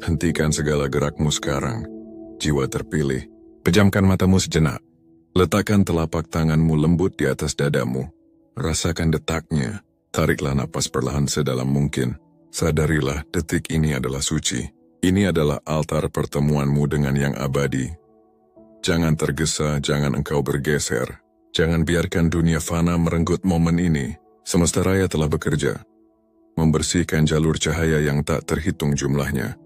Hentikan segala gerakmu sekarang. Jiwa terpilih, pejamkan matamu sejenak. Letakkan telapak tanganmu lembut di atas dadamu. Rasakan detaknya. Tariklah napas perlahan sedalam mungkin. Sadarilah detik ini adalah suci. Ini adalah altar pertemuanmu dengan yang abadi. Jangan tergesa, jangan engkau bergeser. Jangan biarkan dunia fana merenggut momen ini. Semesta raya telah bekerja. Membersihkan jalur cahaya yang tak terhitung jumlahnya.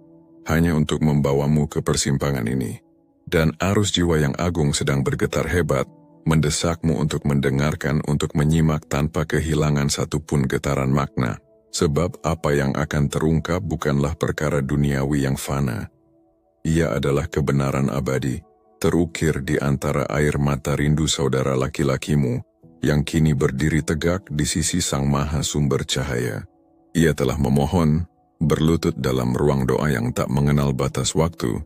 Hanya untuk membawamu ke persimpangan ini. Dan arus jiwa yang agung sedang bergetar hebat, mendesakmu untuk mendengarkan, untuk menyimak tanpa kehilangan satupun getaran makna. Sebab apa yang akan terungkap bukanlah perkara duniawi yang fana. Ia adalah kebenaran abadi, terukir di antara air mata rindu saudara laki-lakimu, yang kini berdiri tegak di sisi Sang Maha Sumber Cahaya. Ia telah memohon, berlutut dalam ruang doa yang tak mengenal batas waktu,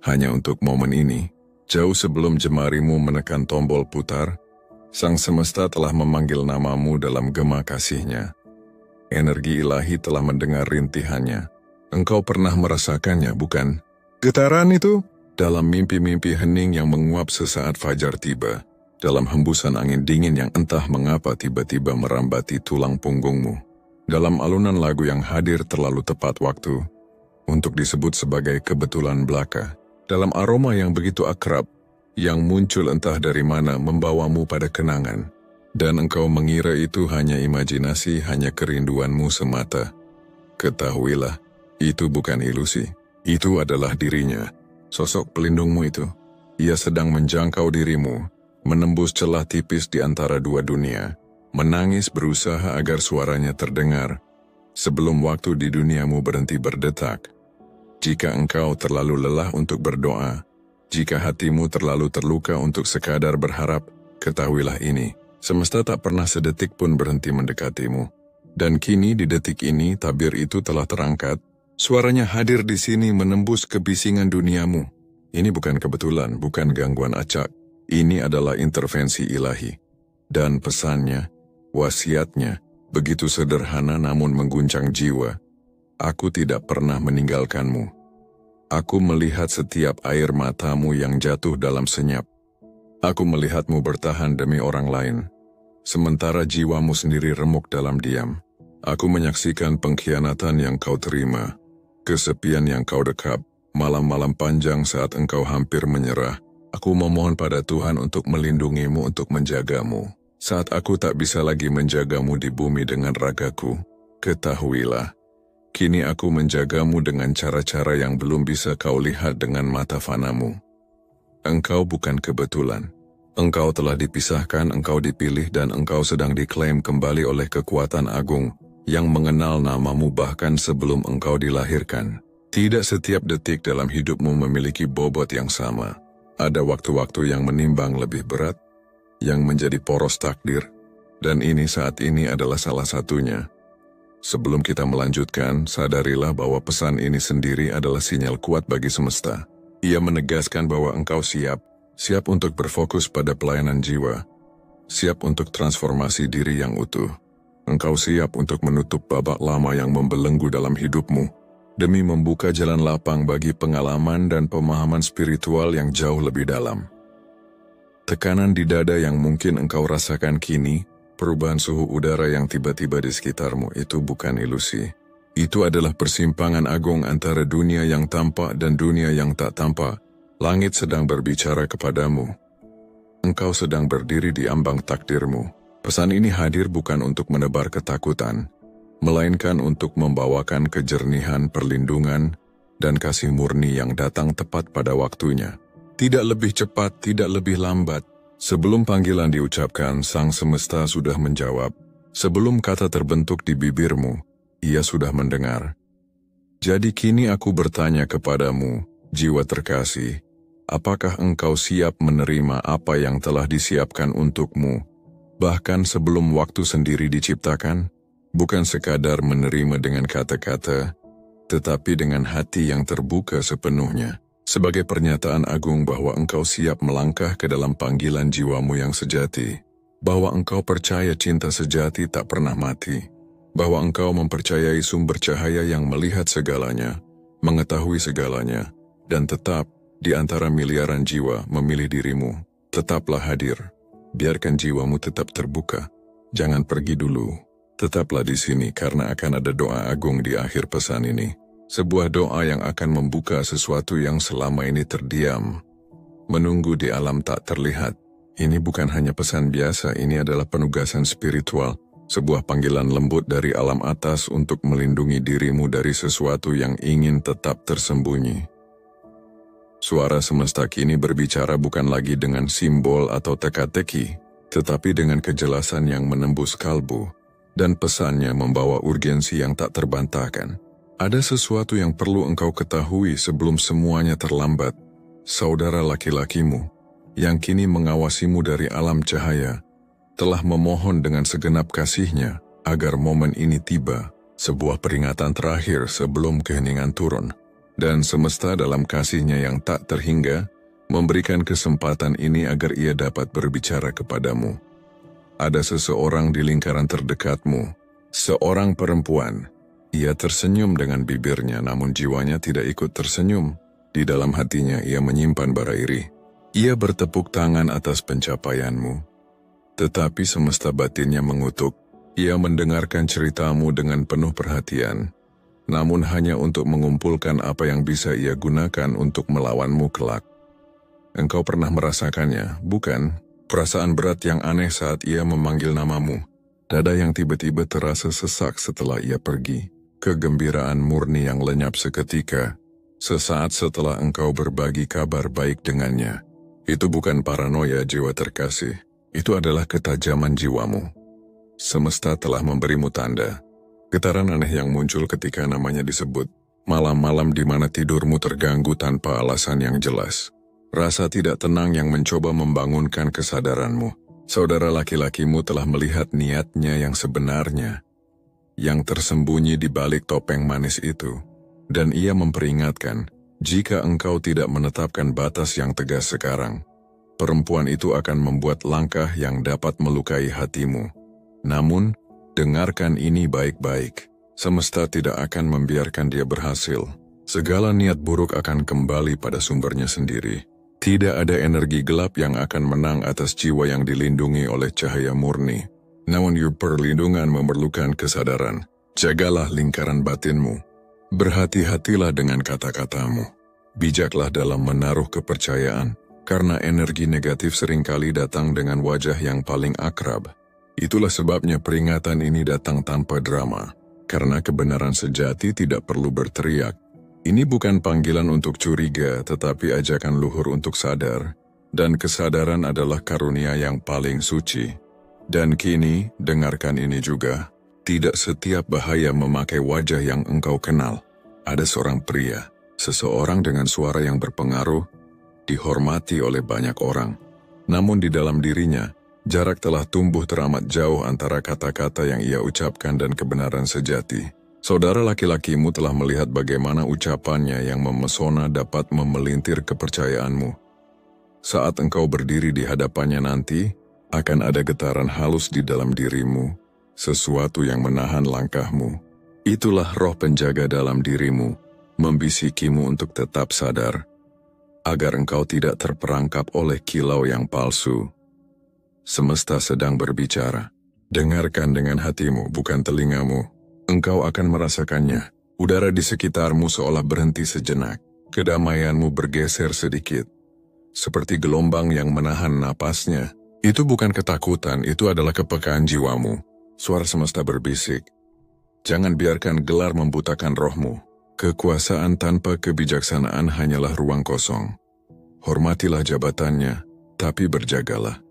hanya untuk momen ini. Jauh sebelum jemarimu menekan tombol putar, Sang Semesta telah memanggil namamu dalam gema kasih-Nya. Energi ilahi telah mendengar rintihannya. Engkau pernah merasakannya, bukan? Getaran itu? Dalam mimpi-mimpi hening yang menguap sesaat fajar tiba. Dalam hembusan angin dingin yang entah mengapa tiba-tiba merambati tulang punggungmu. Dalam alunan lagu yang hadir terlalu tepat waktu untuk disebut sebagai kebetulan belaka. Dalam aroma yang begitu akrab, yang muncul entah dari mana membawamu pada kenangan. Dan engkau mengira itu hanya imajinasi, hanya kerinduanmu semata. Ketahuilah, itu bukan ilusi. Itu adalah dirinya, sosok pelindungmu itu. Ia sedang menjangkau dirimu, menembus celah tipis di antara dua dunia, menangis berusaha agar suaranya terdengar, sebelum waktu di duniamu berhenti berdetak. Jika engkau terlalu lelah untuk berdoa, jika hatimu terlalu terluka untuk sekadar berharap, ketahuilah ini, semesta tak pernah sedetik pun berhenti mendekatimu. Dan kini di detik ini tabir itu telah terangkat, suaranya hadir di sini menembus kebisingan duniamu. Ini bukan kebetulan, bukan gangguan acak. Ini adalah intervensi ilahi. Dan pesannya, wasiatnya, begitu sederhana namun mengguncang jiwa. Aku tidak pernah meninggalkanmu. Aku melihat setiap air matamu yang jatuh dalam senyap. Aku melihatmu bertahan demi orang lain, sementara jiwamu sendiri remuk dalam diam. Aku menyaksikan pengkhianatan yang kau terima, kesepian yang kau dekap, malam-malam panjang saat engkau hampir menyerah. Aku memohon pada Tuhan untuk melindungimu, untuk menjagamu. Saat aku tak bisa lagi menjagamu di bumi dengan ragaku, ketahuilah, kini aku menjagamu dengan cara-cara yang belum bisa kau lihat dengan mata fanamu. Engkau bukan kebetulan. Engkau telah dipisahkan, engkau dipilih, dan engkau sedang diklaim kembali oleh kekuatan agung yang mengenal namamu bahkan sebelum engkau dilahirkan. Tidak setiap detik dalam hidupmu memiliki bobot yang sama. Ada waktu-waktu yang menimbang lebih berat, yang menjadi poros takdir, dan ini saat ini adalah salah satunya. Sebelum kita melanjutkan, sadarilah bahwa pesan ini sendiri adalah sinyal kuat bagi semesta. Ia menegaskan bahwa engkau siap untuk berfokus pada pelayanan jiwa, siap untuk transformasi diri yang utuh. Engkau siap untuk menutup babak lama yang membelenggu dalam hidupmu, demi membuka jalan lapang bagi pengalaman dan pemahaman spiritual yang jauh lebih dalam. Tekanan di dada yang mungkin engkau rasakan kini, perubahan suhu udara yang tiba-tiba di sekitarmu, itu bukan ilusi. Itu adalah persimpangan agung antara dunia yang tampak dan dunia yang tak tampak. Langit sedang berbicara kepadamu. Engkau sedang berdiri di ambang takdirmu. Pesan ini hadir bukan untuk menebar ketakutan, melainkan untuk membawakan kejernihan, perlindungan, dan kasih murni yang datang tepat pada waktunya. Tidak lebih cepat, tidak lebih lambat. Sebelum panggilan diucapkan, Sang Semesta sudah menjawab. Sebelum kata terbentuk di bibirmu, Ia sudah mendengar. Jadi kini aku bertanya kepadamu, jiwa terkasih, apakah engkau siap menerima apa yang telah disiapkan untukmu, bahkan sebelum waktu sendiri diciptakan? Bukan sekadar menerima dengan kata-kata, tetapi dengan hati yang terbuka sepenuhnya, sebagai pernyataan agung bahwa engkau siap melangkah ke dalam panggilan jiwamu yang sejati, bahwa engkau percaya cinta sejati tak pernah mati, bahwa engkau mempercayai sumber cahaya yang melihat segalanya, mengetahui segalanya, dan tetap di antara miliaran jiwa memilih dirimu. Tetaplah hadir. Biarkan jiwamu tetap terbuka. Jangan pergi dulu. Tetaplah di sini karena akan ada doa agung di akhir pesan ini. Sebuah doa yang akan membuka sesuatu yang selama ini terdiam. Menunggu di alam tak terlihat. Ini bukan hanya pesan biasa, ini adalah penugasan spiritual. Sebuah panggilan lembut dari alam atas untuk melindungi dirimu dari sesuatu yang ingin tetap tersembunyi. Suara semesta kini berbicara bukan lagi dengan simbol atau teka-teki, tetapi dengan kejelasan yang menembus kalbu, dan pesannya membawa urgensi yang tak terbantahkan. Ada sesuatu yang perlu engkau ketahui sebelum semuanya terlambat. Saudara laki-lakimu, yang kini mengawasimu dari alam cahaya, telah memohon dengan segenap kasihnya agar momen ini tiba, sebuah peringatan terakhir sebelum keheningan turun. Dan semesta dalam kasihnya yang tak terhingga, memberikan kesempatan ini agar ia dapat berbicara kepadamu. Ada seseorang di lingkaran terdekatmu, seorang perempuan. Ia tersenyum dengan bibirnya, namun jiwanya tidak ikut tersenyum. Di dalam hatinya ia menyimpan bara iri. Ia bertepuk tangan atas pencapaianmu. Tetapi semesta batinnya mengutuk. Ia mendengarkan ceritamu dengan penuh perhatian, namun hanya untuk mengumpulkan apa yang bisa ia gunakan untuk melawanmu kelak. Engkau pernah merasakannya, bukan? Perasaan berat yang aneh saat ia memanggil namamu. Dada yang tiba-tiba terasa sesak setelah ia pergi. Kegembiraan murni yang lenyap seketika, sesaat setelah engkau berbagi kabar baik dengannya. Itu bukan paranoia jiwa terkasih, itu adalah ketajaman jiwamu. Semesta telah memberimu tanda. Getaran aneh yang muncul ketika namanya disebut, malam-malam di mana tidurmu terganggu tanpa alasan yang jelas. Rasa tidak tenang yang mencoba membangunkan kesadaranmu. Saudara laki-lakimu telah melihat niatnya yang sebenarnya, yang tersembunyi di balik topeng manis itu. Dan ia memperingatkan, jika engkau tidak menetapkan batas yang tegas sekarang, perempuan itu akan membuat langkah yang dapat melukai hatimu. Namun, dengarkan ini baik-baik. Semesta tidak akan membiarkan dia berhasil. Segala niat buruk akan kembali pada sumbernya sendiri. Tidak ada energi gelap yang akan menang atas jiwa yang dilindungi oleh cahaya murni. Namun perlindungan memerlukan kesadaran. Jagalah lingkaran batinmu. Berhati-hatilah dengan kata-katamu. Bijaklah dalam menaruh kepercayaan, karena energi negatif seringkali datang dengan wajah yang paling akrab. Itulah sebabnya peringatan ini datang tanpa drama, karena kebenaran sejati tidak perlu berteriak. Ini bukan panggilan untuk curiga, tetapi ajakan luhur untuk sadar, dan kesadaran adalah karunia yang paling suci. Dan kini, dengarkan ini juga. Tidak setiap bahaya memakai wajah yang engkau kenal. Ada seorang pria, seseorang dengan suara yang berpengaruh, dihormati oleh banyak orang. Namun di dalam dirinya, jarak telah tumbuh teramat jauh antara kata-kata yang ia ucapkan dan kebenaran sejati. Saudara laki-lakimu telah melihat bagaimana ucapannya yang memesona dapat memelintir kepercayaanmu. Saat engkau berdiri di hadapannya nanti, akan ada getaran halus di dalam dirimu, sesuatu yang menahan langkahmu. Itulah roh penjaga dalam dirimu, membisikimu untuk tetap sadar, agar engkau tidak terperangkap oleh kilau yang palsu. Semesta sedang berbicara. Dengarkan dengan hatimu, bukan telingamu. Engkau akan merasakannya. Udara di sekitarmu seolah berhenti sejenak. Kedamaianmu bergeser sedikit, seperti gelombang yang menahan napasnya. Itu bukan ketakutan, itu adalah kepekaan jiwamu. Suara semesta berbisik, jangan biarkan gelar membutakan rohmu. Kekuasaan tanpa kebijaksanaan hanyalah ruang kosong. Hormatilah jabatannya, tapi berjagalah.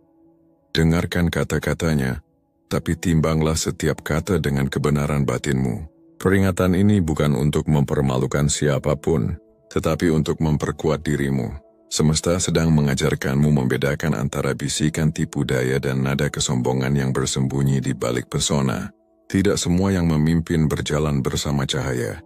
Dengarkan kata-katanya, tapi timbanglah setiap kata dengan kebenaran batinmu. Peringatan ini bukan untuk mempermalukan siapapun, tetapi untuk memperkuat dirimu. Semesta sedang mengajarkanmu membedakan antara bisikan tipu daya dan nada kesombongan yang bersembunyi di balik pesona. Tidak semua yang memimpin berjalan bersama cahaya.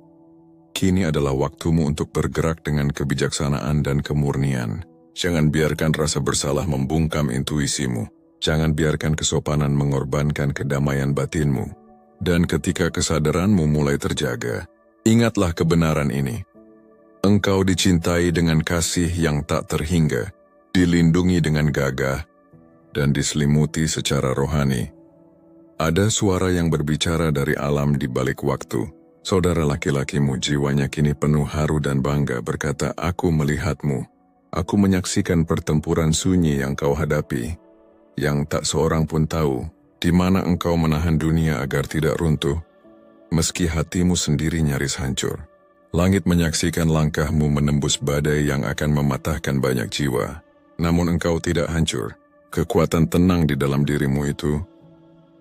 Kini adalah waktumu untuk bergerak dengan kebijaksanaan dan kemurnian. Jangan biarkan rasa bersalah membungkam intuisimu. Jangan biarkan kesopanan mengorbankan kedamaian batinmu. Dan ketika kesadaranmu mulai terjaga, ingatlah kebenaran ini. Engkau dicintai dengan kasih yang tak terhingga, dilindungi dengan gagah, dan diselimuti secara rohani. Ada suara yang berbicara dari alam di balik waktu. Saudara laki-lakimu jiwanya kini penuh haru dan bangga berkata, "Aku melihatmu. Aku menyaksikan pertempuran sunyi yang kau hadapi, yang tak seorang pun tahu, di mana engkau menahan dunia agar tidak runtuh, meski hatimu sendiri nyaris hancur. Langit menyaksikan langkahmu menembus badai yang akan mematahkan banyak jiwa. Namun engkau tidak hancur. Kekuatan tenang di dalam dirimu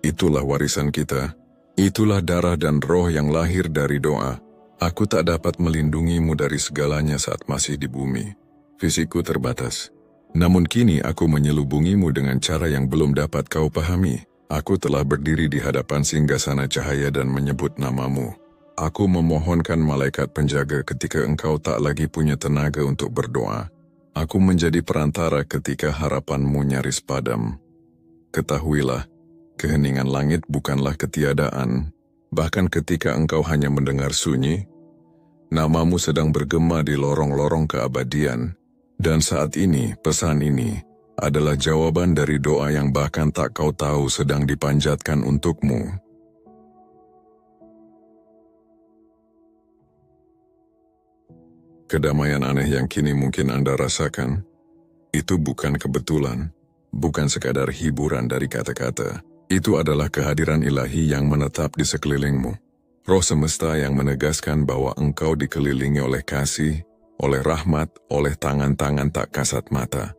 itulah warisan kita. Itulah darah dan roh yang lahir dari doa. Aku tak dapat melindungimu dari segalanya saat masih di bumi. Fisikku terbatas. Namun kini aku menyelubungimu dengan cara yang belum dapat kau pahami. Aku telah berdiri di hadapan singgasana cahaya dan menyebut namamu. Aku memohonkan malaikat penjaga ketika engkau tak lagi punya tenaga untuk berdoa. Aku menjadi perantara ketika harapanmu nyaris padam. Ketahuilah, keheningan langit bukanlah ketiadaan. Bahkan ketika engkau hanya mendengar sunyi, namamu sedang bergema di lorong-lorong keabadian. Dan saat ini, pesan ini adalah jawaban dari doa yang bahkan tak kau tahu sedang dipanjatkan untukmu. Kedamaian aneh yang kini mungkin Anda rasakan, itu bukan kebetulan, bukan sekadar hiburan dari kata-kata. Itu adalah kehadiran ilahi yang menetap di sekelilingmu. Roh semesta yang menegaskan bahwa engkau dikelilingi oleh kasih, oleh rahmat, oleh tangan-tangan tak kasat mata.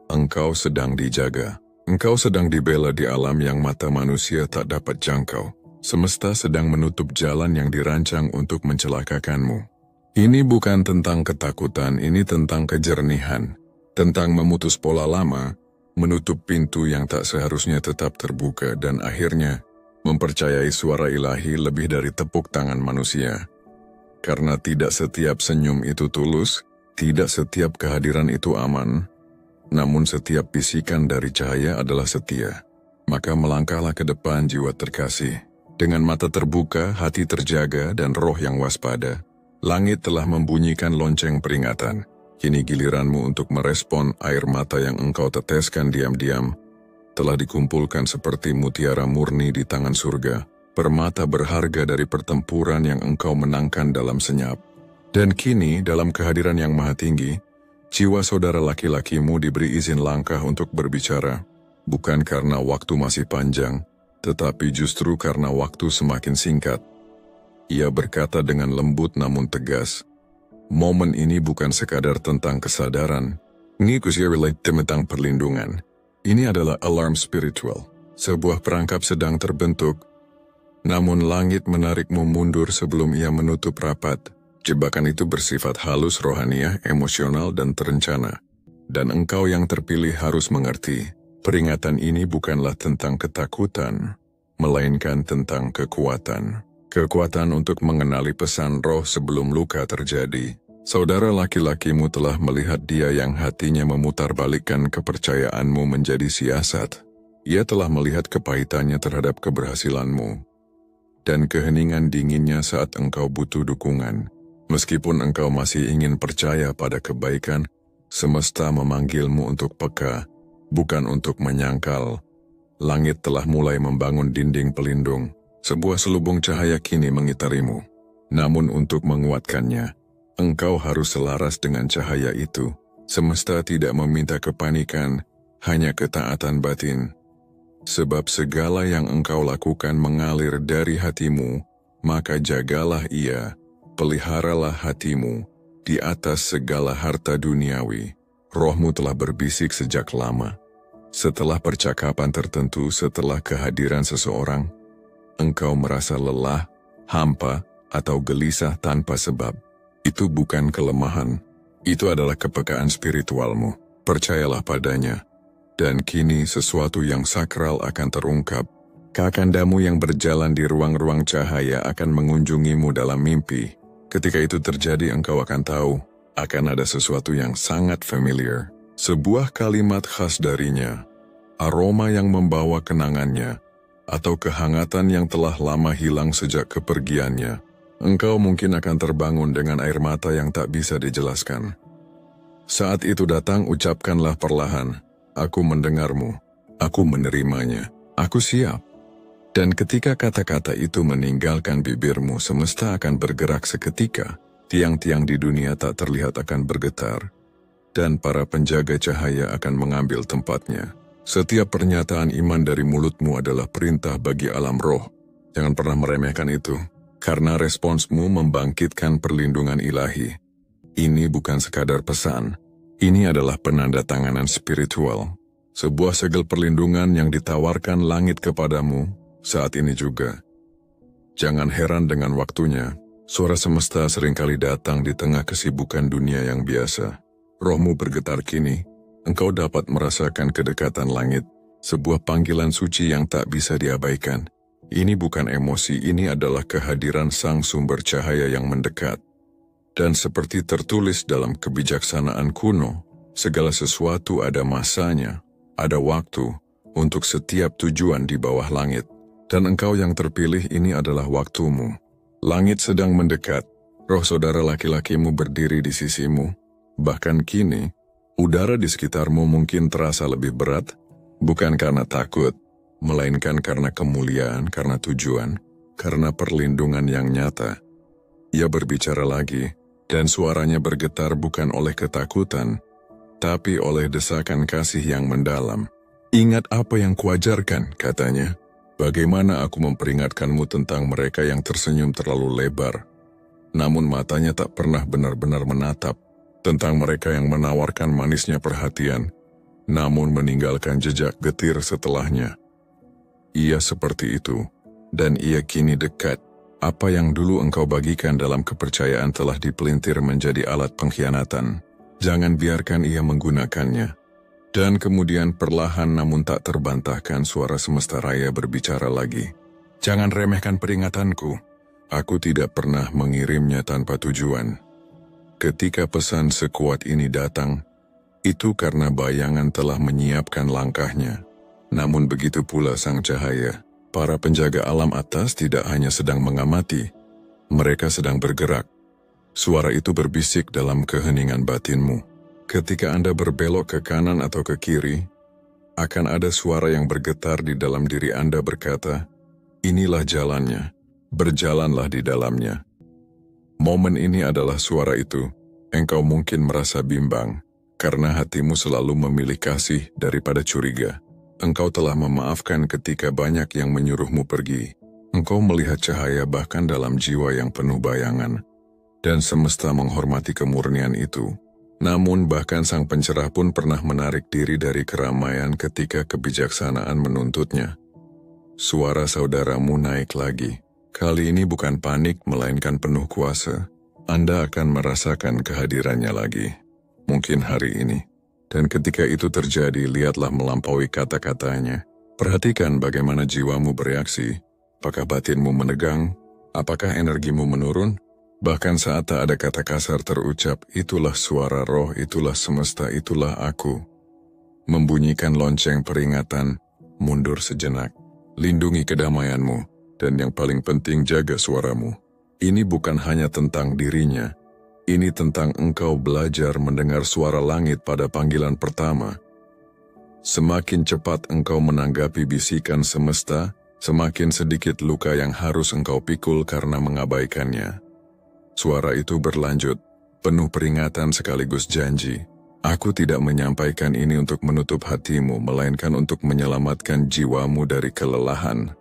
Engkau sedang dijaga. Engkau sedang dibela di alam yang mata manusia tak dapat jangkau. Semesta sedang menutup jalan yang dirancang untuk mencelakakanmu. Ini bukan tentang ketakutan, ini tentang kejernihan. Tentang memutus pola lama, menutup pintu yang tak seharusnya tetap terbuka dan akhirnya mempercayai suara ilahi lebih dari tepuk tangan manusia. Karena tidak setiap senyum itu tulus, tidak setiap kehadiran itu aman, namun setiap bisikan dari cahaya adalah setia. Maka melangkahlah ke depan jiwa terkasih. Dengan mata terbuka, hati terjaga, dan roh yang waspada. Langit telah membunyikan lonceng peringatan. Kini giliranmu untuk merespon air mata yang engkau teteskan diam-diam. Telah dikumpulkan seperti mutiara murni di tangan surga. Permata berharga dari pertempuran yang engkau menangkan dalam senyap. Dan kini dalam kehadiran yang maha tinggi, jiwa saudara laki-lakimu diberi izin langkah untuk berbicara. Bukan karena waktu masih panjang, tetapi justru karena waktu semakin singkat. Ia berkata dengan lembut namun tegas, momen ini bukan sekadar tentang kesadaran. Ini relate tentang perlindungan. Ini adalah alarm spiritual. Sebuah perangkap sedang terbentuk, namun langit menarikmu mundur sebelum ia menutup rapat. Jebakan itu bersifat halus, rohaniah, emosional, dan terencana. Dan engkau yang terpilih harus mengerti, peringatan ini bukanlah tentang ketakutan, melainkan tentang kekuatan. Kekuatan untuk mengenali pesan roh sebelum luka terjadi. Saudara laki-lakimu telah melihat dia yang hatinya memutarbalikkan kepercayaanmu menjadi siasat. Ia telah melihat kepahitannya terhadap keberhasilanmu. Dan keheningan dinginnya saat engkau butuh dukungan. Meskipun engkau masih ingin percaya pada kebaikan, semesta memanggilmu untuk peka, bukan untuk menyangkal. Langit telah mulai membangun dinding pelindung. Sebuah selubung cahaya kini mengitarimu. Namun untuk menguatkannya, engkau harus selaras dengan cahaya itu. Semesta tidak meminta kepanikan, hanya ketaatan batin. Sebab segala yang engkau lakukan mengalir dari hatimu, maka jagalah ia, peliharalah hatimu, di atas segala harta duniawi. Rohmu telah berbisik sejak lama. Setelah percakapan tertentu, setelah kehadiran seseorang, engkau merasa lelah, hampa, atau gelisah tanpa sebab. Itu bukan kelemahan. Itu adalah kepekaan spiritualmu. Percayalah padanya. Dan kini sesuatu yang sakral akan terungkap. Kakandamu yang berjalan di ruang-ruang cahaya akan mengunjungimu dalam mimpi. Ketika itu terjadi, engkau akan tahu, akan ada sesuatu yang sangat familiar. Sebuah kalimat khas darinya. Aroma yang membawa kenangannya. Atau kehangatan yang telah lama hilang sejak kepergiannya. Engkau mungkin akan terbangun dengan air mata yang tak bisa dijelaskan. Saat itu datang, ucapkanlah perlahan, "Aku mendengarmu, aku menerimanya, aku siap." Dan ketika kata-kata itu meninggalkan bibirmu, semesta akan bergerak seketika, tiang-tiang di dunia tak terlihat akan bergetar, dan para penjaga cahaya akan mengambil tempatnya. Setiap pernyataan iman dari mulutmu adalah perintah bagi alam roh. Jangan pernah meremehkan itu, karena responsmu membangkitkan perlindungan ilahi. Ini bukan sekadar pesan, ini adalah penandatanganan spiritual. Sebuah segel perlindungan yang ditawarkan langit kepadamu saat ini juga. Jangan heran dengan waktunya, suara semesta seringkali datang di tengah kesibukan dunia yang biasa. Rohmu bergetar kini, engkau dapat merasakan kedekatan langit, sebuah panggilan suci yang tak bisa diabaikan. Ini bukan emosi, ini adalah kehadiran sang sumber cahaya yang mendekat. Dan seperti tertulis dalam kebijaksanaan kuno, segala sesuatu ada masanya, ada waktu, untuk setiap tujuan di bawah langit. Dan engkau yang terpilih, ini adalah waktumu. Langit sedang mendekat, roh saudara laki-lakimu berdiri di sisimu. Bahkan kini, udara di sekitarmu mungkin terasa lebih berat, bukan karena takut, melainkan karena kemuliaan, karena tujuan, karena perlindungan yang nyata. Ia berbicara lagi, dan suaranya bergetar bukan oleh ketakutan, tapi oleh desakan kasih yang mendalam. "Ingat apa yang kuajarkan," katanya. "Bagaimana aku memperingatkanmu tentang mereka yang tersenyum terlalu lebar, namun matanya tak pernah benar-benar menatap, tentang mereka yang menawarkan manisnya perhatian, namun meninggalkan jejak getir setelahnya. Ia seperti itu, dan ia kini dekat. Apa yang dulu engkau bagikan dalam kepercayaan telah dipelintir menjadi alat pengkhianatan. Jangan biarkan ia menggunakannya." Dan kemudian perlahan namun tak terbantahkan suara semesta raya berbicara lagi. "Jangan remehkan peringatanku. Aku tidak pernah mengirimnya tanpa tujuan. Ketika pesan sekuat ini datang, itu karena bayangan telah menyiapkan langkahnya. Namun begitu pula sang cahaya. Para penjaga alam atas tidak hanya sedang mengamati, mereka sedang bergerak. Suara itu berbisik dalam keheningan batinmu. Ketika Anda berbelok ke kanan atau ke kiri, akan ada suara yang bergetar di dalam diri Anda berkata, "Inilah jalannya, berjalanlah di dalamnya." Momen ini adalah suara itu. Engkau mungkin merasa bimbang, karena hatimu selalu memilih kasih daripada curiga. Engkau telah memaafkan ketika banyak yang menyuruhmu pergi. Engkau melihat cahaya bahkan dalam jiwa yang penuh bayangan, dan semesta menghormati kemurnian itu. Namun bahkan sang pencerah pun pernah menarik diri dari keramaian ketika kebijaksanaan menuntutnya. Suara saudaramu naik lagi. Kali ini bukan panik melainkan penuh kuasa. Anda akan merasakan kehadirannya lagi. Mungkin hari ini. Dan ketika itu terjadi, lihatlah melampaui kata-katanya. Perhatikan bagaimana jiwamu bereaksi. Apakah batinmu menegang? Apakah energimu menurun? Bahkan saat tak ada kata kasar terucap, itulah suara roh, itulah semesta, itulah aku. Membunyikan lonceng peringatan, mundur sejenak. Lindungi kedamaianmu, dan yang paling penting jaga suaramu. Ini bukan hanya tentang dirinya, ini tentang engkau belajar mendengar suara langit pada panggilan pertama. Semakin cepat engkau menanggapi bisikan semesta, semakin sedikit luka yang harus engkau pikul karena mengabaikannya. Suara itu berlanjut, penuh peringatan sekaligus janji. Aku tidak menyampaikan ini untuk menutup hatimu, melainkan untuk menyelamatkan jiwamu dari kelelahan.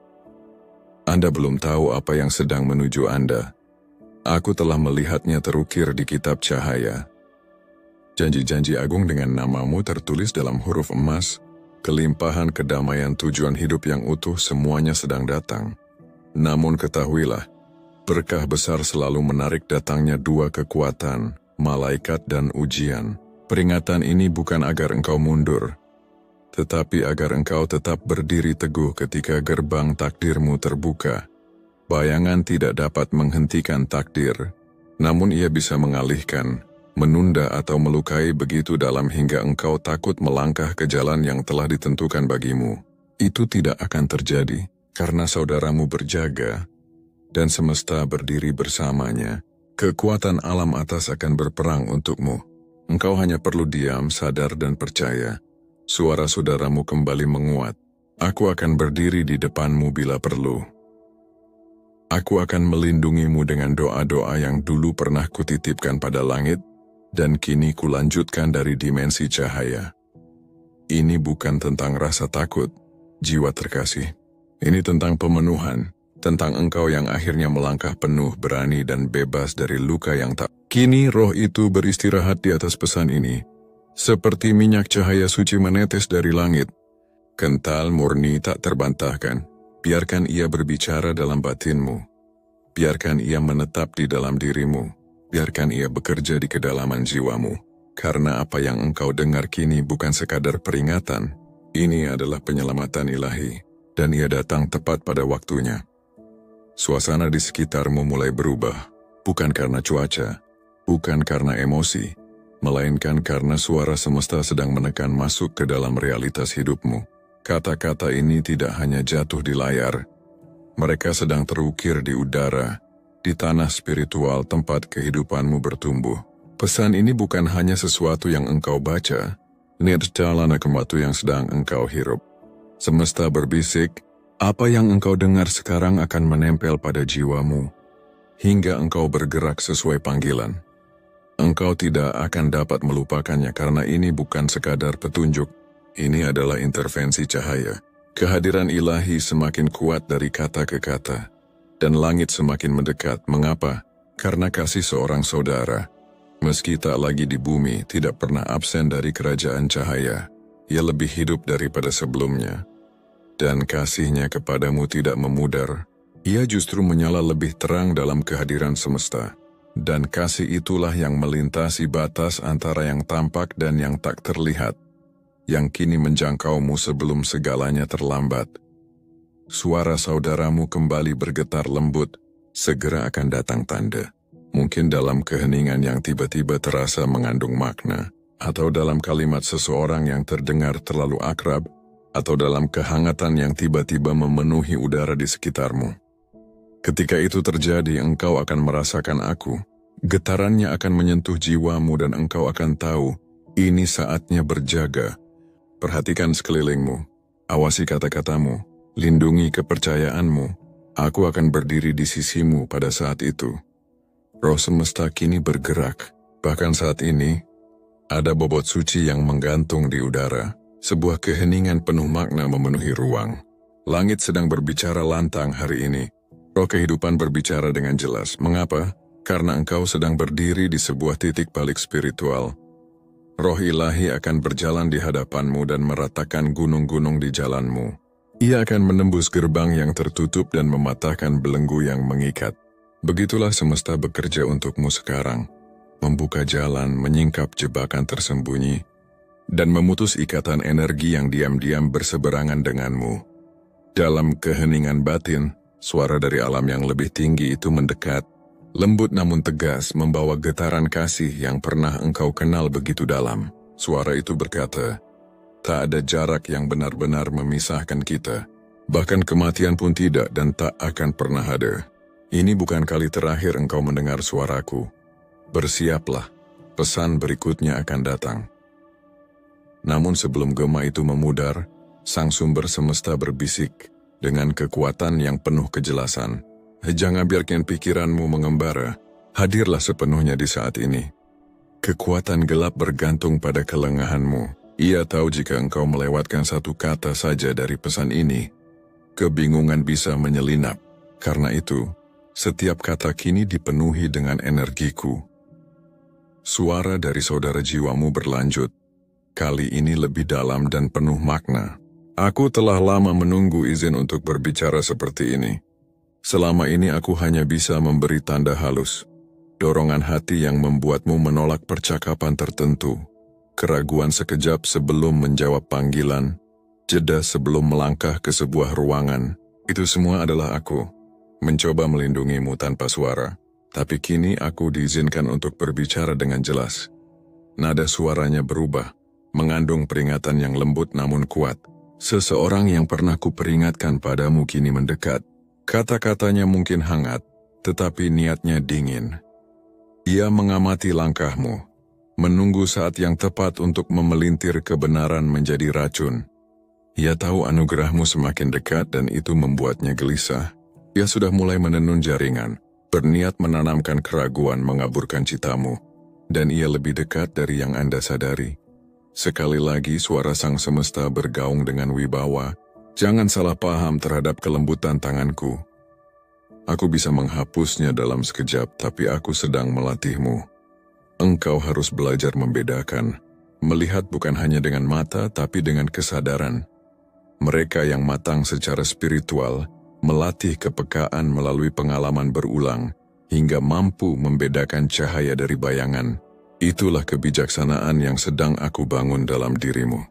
Anda belum tahu apa yang sedang menuju Anda. Aku telah melihatnya terukir di kitab cahaya. Janji-janji agung dengan namamu tertulis dalam huruf emas, kelimpahan kedamaian tujuan hidup yang utuh semuanya sedang datang. Namun ketahuilah, berkah besar selalu menarik datangnya dua kekuatan, malaikat dan ujian. Peringatan ini bukan agar engkau mundur, tetapi agar engkau tetap berdiri teguh ketika gerbang takdirmu terbuka. Bayangan tidak dapat menghentikan takdir, namun ia bisa mengalihkan, menunda atau melukai begitu dalam hingga engkau takut melangkah ke jalan yang telah ditentukan bagimu. Itu tidak akan terjadi, karena saudaramu berjaga. dan semesta berdiri bersamanya. Kekuatan alam atas akan berperang untukmu. Engkau hanya perlu diam, sadar dan percaya. Suara saudaramu kembali menguat. Aku akan berdiri di depanmu bila perlu. Aku akan melindungimu dengan doa-doa yang dulu pernah kutitipkan pada langit, dan kini kulanjutkan dari dimensi cahaya. Ini bukan tentang rasa takut, jiwa terkasih. Ini tentang pemenuhan, tentang engkau yang akhirnya melangkah penuh, berani dan bebas dari luka yang tak. Kini roh itu beristirahat di atas pesan ini, seperti minyak cahaya suci menetes dari langit. Kental, murni, tak terbantahkan. Biarkan ia berbicara dalam batinmu. Biarkan ia menetap di dalam dirimu. Biarkan ia bekerja di kedalaman jiwamu. Karena apa yang engkau dengar kini bukan sekadar peringatan. Ini adalah penyelamatan ilahi, dan ia datang tepat pada waktunya. Suasana di sekitarmu mulai berubah, bukan karena cuaca, bukan karena emosi, melainkan karena suara semesta sedang menekan masuk ke dalam realitas hidupmu. Kata-kata ini tidak hanya jatuh di layar, mereka sedang terukir di udara, di tanah spiritual tempat kehidupanmu bertumbuh. Pesan ini bukan hanya sesuatu yang engkau baca, ini adalah kembatu yang sedang engkau hirup. Semesta berbisik, apa yang engkau dengar sekarang akan menempel pada jiwamu, hingga engkau bergerak sesuai panggilan. Engkau tidak akan dapat melupakannya karena ini bukan sekadar petunjuk, ini adalah intervensi cahaya. Kehadiran ilahi semakin kuat dari kata ke kata, dan langit semakin mendekat. Mengapa? Karena kasih seorang saudara, meski tak lagi di bumi, tidak pernah absen dari kerajaan cahaya. Ia lebih hidup daripada sebelumnya. Dan kasihnya kepadamu tidak memudar. Ia justru menyala lebih terang dalam kehadiran semesta. Dan kasih itulah yang melintasi batas antara yang tampak dan yang tak terlihat, yang kini menjangkaumu sebelum segalanya terlambat. Suara saudaramu kembali bergetar lembut, segera akan datang tanda. Mungkin dalam keheningan yang tiba-tiba terasa mengandung makna, atau dalam kalimat seseorang yang terdengar terlalu akrab, atau dalam kehangatan yang tiba-tiba memenuhi udara di sekitarmu. Ketika itu terjadi, engkau akan merasakan aku. Getarannya akan menyentuh jiwamu dan engkau akan tahu, ini saatnya berjaga. Perhatikan sekelilingmu, awasi kata-katamu, lindungi kepercayaanmu. Aku akan berdiri di sisimu pada saat itu. Roh semesta kini bergerak, bahkan saat ini, ada bobot suci yang menggantung di udara. Sebuah keheningan penuh makna memenuhi ruang. Langit sedang berbicara lantang hari ini. Roh kehidupan berbicara dengan jelas. Mengapa? Karena engkau sedang berdiri di sebuah titik balik spiritual. Roh ilahi akan berjalan di hadapanmu dan meratakan gunung-gunung di jalanmu. Ia akan menembus gerbang yang tertutup dan mematahkan belenggu yang mengikat. Begitulah semesta bekerja untukmu sekarang, membuka jalan, menyingkap jebakan tersembunyi, dan memutus ikatan energi yang diam-diam berseberangan denganmu. Dalam keheningan batin, suara dari alam yang lebih tinggi itu mendekat, lembut namun tegas, membawa getaran kasih yang pernah engkau kenal begitu dalam. Suara itu berkata, tak ada jarak yang benar-benar memisahkan kita. Bahkan kematian pun tidak dan tak akan pernah ada. Ini bukan kali terakhir engkau mendengar suaraku. Bersiaplah, pesan berikutnya akan datang. Namun sebelum gema itu memudar, sang sumber semesta berbisik dengan kekuatan yang penuh kejelasan. Jangan biarkan pikiranmu mengembara, hadirlah sepenuhnya di saat ini. Kekuatan gelap bergantung pada kelengahanmu. Ia tahu jika engkau melewatkan satu kata saja dari pesan ini, kebingungan bisa menyelinap. Karena itu, setiap kata kini dipenuhi dengan energiku. Suara dari saudara jiwamu berlanjut, kali ini lebih dalam dan penuh makna. Aku telah lama menunggu izin untuk berbicara seperti ini. Selama ini aku hanya bisa memberi tanda halus, dorongan hati yang membuatmu menolak percakapan tertentu, keraguan sekejap sebelum menjawab panggilan, jeda sebelum melangkah ke sebuah ruangan. Itu semua adalah aku, mencoba melindungimu tanpa suara. Tapi kini aku diizinkan untuk berbicara dengan jelas. Nada suaranya berubah, mengandung peringatan yang lembut namun kuat. Seseorang yang pernah kuperingatkan padamu kini mendekat. Kata-katanya mungkin hangat, tetapi niatnya dingin. Ia mengamati langkahmu, menunggu saat yang tepat untuk memelintir kebenaran menjadi racun. Ia tahu anugerahmu semakin dekat dan itu membuatnya gelisah. Ia sudah mulai menenun jaringan, berniat menanamkan keraguan mengaburkan citamu, dan ia lebih dekat dari yang Anda sadari. Sekali lagi suara sang semesta bergaung dengan wibawa. Jangan salah paham terhadap kelembutan tanganku. Aku bisa menghapusnya dalam sekejap, tapi aku sedang melatihmu. Engkau harus belajar membedakan, melihat bukan hanya dengan mata tapi dengan kesadaran. Mereka yang matang secara spiritual melatih kepekaan melalui pengalaman berulang hingga mampu membedakan cahaya dari bayangan. Itulah kebijaksanaan yang sedang aku bangun dalam dirimu.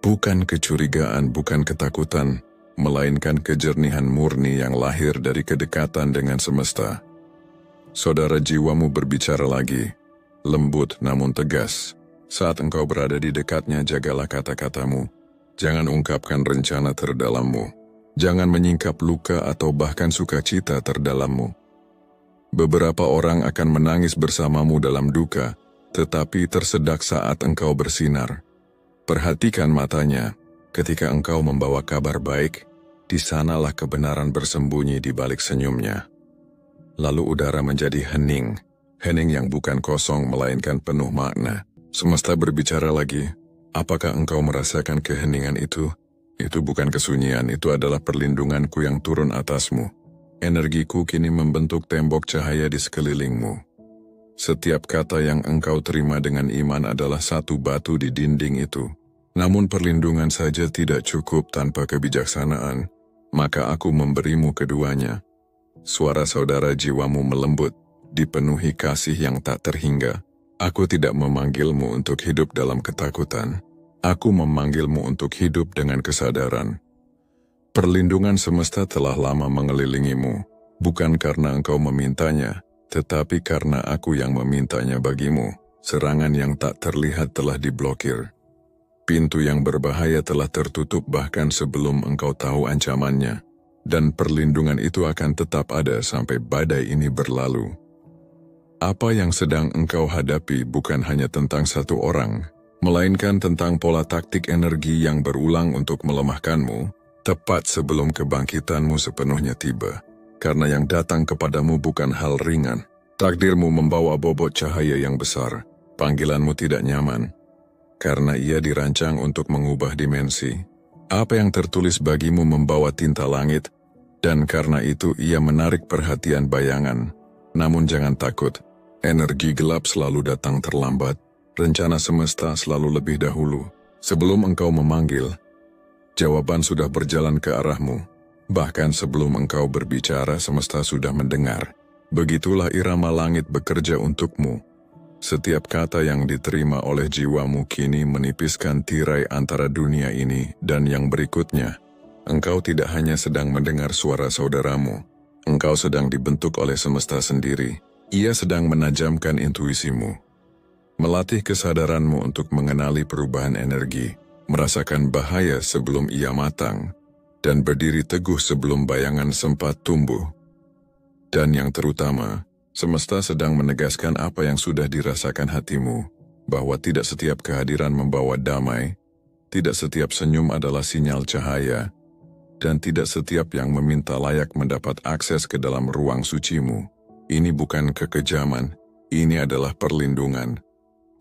Bukan kecurigaan, bukan ketakutan, melainkan kejernihan murni yang lahir dari kedekatan dengan semesta. Saudara jiwamu berbicara lagi, lembut namun tegas. Saat engkau berada di dekatnya, jagalah kata-katamu. Jangan ungkapkan rencana terdalammu. Jangan menyingkap luka atau bahkan sukacita terdalammu. Beberapa orang akan menangis bersamamu dalam duka, tetapi tersedak saat engkau bersinar. Perhatikan matanya, ketika engkau membawa kabar baik, di sanalah kebenaran bersembunyi di balik senyumnya. Lalu udara menjadi hening yang bukan kosong melainkan penuh makna. Semesta berbicara lagi, apakah engkau merasakan keheningan itu? Itu bukan kesunyian, itu adalah perlindunganku yang turun atasmu. Energiku kini membentuk tembok cahaya di sekelilingmu. Setiap kata yang engkau terima dengan iman adalah satu batu di dinding itu. Namun perlindungan saja tidak cukup tanpa kebijaksanaan, maka aku memberimu keduanya. Suara saudara jiwamu melembut, dipenuhi kasih yang tak terhingga. Aku tidak memanggilmu untuk hidup dalam ketakutan. Aku memanggilmu untuk hidup dengan kesadaran. Perlindungan semesta telah lama mengelilingimu, bukan karena engkau memintanya, tetapi karena aku yang memintanya bagimu. Serangan yang tak terlihat telah diblokir. Pintu yang berbahaya telah tertutup bahkan sebelum engkau tahu ancamannya, dan perlindungan itu akan tetap ada sampai badai ini berlalu. Apa yang sedang engkau hadapi bukan hanya tentang satu orang, melainkan tentang pola taktik energi yang berulang untuk melemahkanmu, tepat sebelum kebangkitanmu sepenuhnya tiba. Karena yang datang kepadamu bukan hal ringan. Takdirmu membawa bobot cahaya yang besar. Panggilanmu tidak nyaman, karena ia dirancang untuk mengubah dimensi. Apa yang tertulis bagimu membawa tinta langit, dan karena itu ia menarik perhatian bayangan. Namun jangan takut, energi gelap selalu datang terlambat. Rencana semesta selalu lebih dahulu. Sebelum engkau memanggil, jawaban sudah berjalan ke arahmu. Bahkan sebelum engkau berbicara, semesta sudah mendengar. Begitulah irama langit bekerja untukmu. Setiap kata yang diterima oleh jiwamu kini menipiskan tirai antara dunia ini dan yang berikutnya. Engkau tidak hanya sedang mendengar suara saudaramu, engkau sedang dibentuk oleh semesta sendiri. Ia sedang menajamkan intuisimu, melatih kesadaranmu untuk mengenali perubahan energi, merasakan bahaya sebelum ia matang, dan berdiri teguh sebelum bayangan sempat tumbuh. Dan yang terutama, semesta sedang menegaskan apa yang sudah dirasakan hatimu, bahwa tidak setiap kehadiran membawa damai, tidak setiap senyum adalah sinyal cahaya, dan tidak setiap yang meminta layak mendapat akses ke dalam ruang sucimu. Ini bukan kekejaman, ini adalah perlindungan.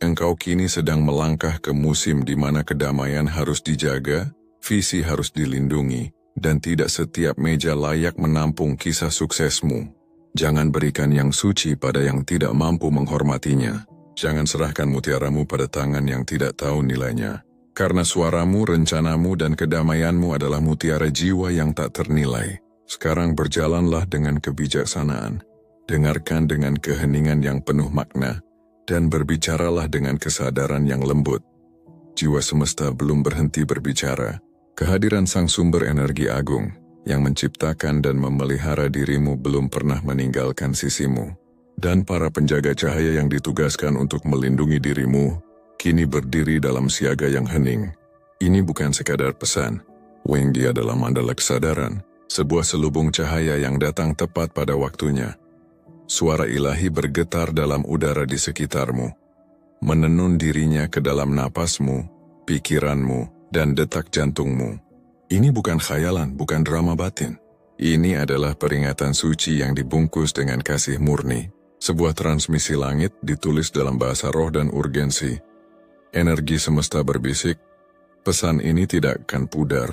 Engkau kini sedang melangkah ke musim di mana kedamaian harus dijaga, visi harus dilindungi, dan tidak setiap meja layak menampung kisah suksesmu. Jangan berikan yang suci pada yang tidak mampu menghormatinya. Jangan serahkan mutiaramu pada tangan yang tidak tahu nilainya. Karena suaramu, rencanamu, dan kedamaianmu adalah mutiara jiwa yang tak ternilai. Sekarang berjalanlah dengan kebijaksanaan. Dengarkan dengan keheningan yang penuh makna, dan berbicaralah dengan kesadaran yang lembut. Jiwa semesta belum berhenti berbicara. Kehadiran sang sumber energi agung yang menciptakan dan memelihara dirimu belum pernah meninggalkan sisimu. Dan para penjaga cahaya yang ditugaskan untuk melindungi dirimu, kini berdiri dalam siaga yang hening. Ini bukan sekadar pesan, Wengdi adalah mandala kesadaran. Sebuah selubung cahaya yang datang tepat pada waktunya. Suara ilahi bergetar dalam udara di sekitarmu, menenun dirinya ke dalam napasmu, pikiranmu, dan detak jantungmu. Ini bukan khayalan, bukan drama batin. Ini adalah peringatan suci yang dibungkus dengan kasih murni. Sebuah transmisi langit ditulis dalam bahasa roh dan urgensi. Energi semesta berbisik, pesan ini tidak akan pudar.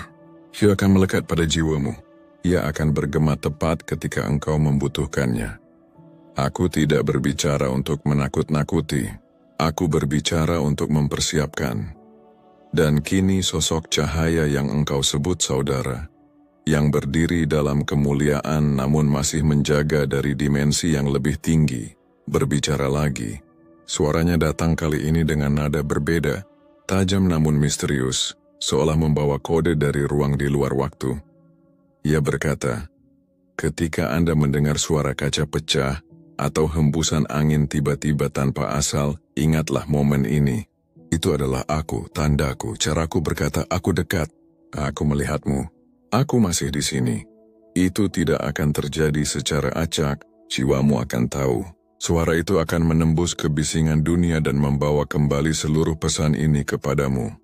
Ia akan melekat pada jiwamu. Ia akan bergema tepat ketika engkau membutuhkannya. Aku tidak berbicara untuk menakut-nakuti. Aku berbicara untuk mempersiapkan. Dan kini sosok cahaya yang engkau sebut saudara, yang berdiri dalam kemuliaan namun masih menjaga dari dimensi yang lebih tinggi, berbicara lagi. Suaranya datang kali ini dengan nada berbeda, tajam namun misterius, seolah membawa kode dari ruang di luar waktu. Ia berkata, ketika Anda mendengar suara kaca pecah atau hembusan angin tiba-tiba tanpa asal, ingatlah momen ini. Itu adalah aku, tandaku, caraku berkata, aku dekat, aku melihatmu, aku masih di sini. Itu tidak akan terjadi secara acak, jiwamu akan tahu. Suara itu akan menembus kebisingan dunia dan membawa kembali seluruh pesan ini kepadamu.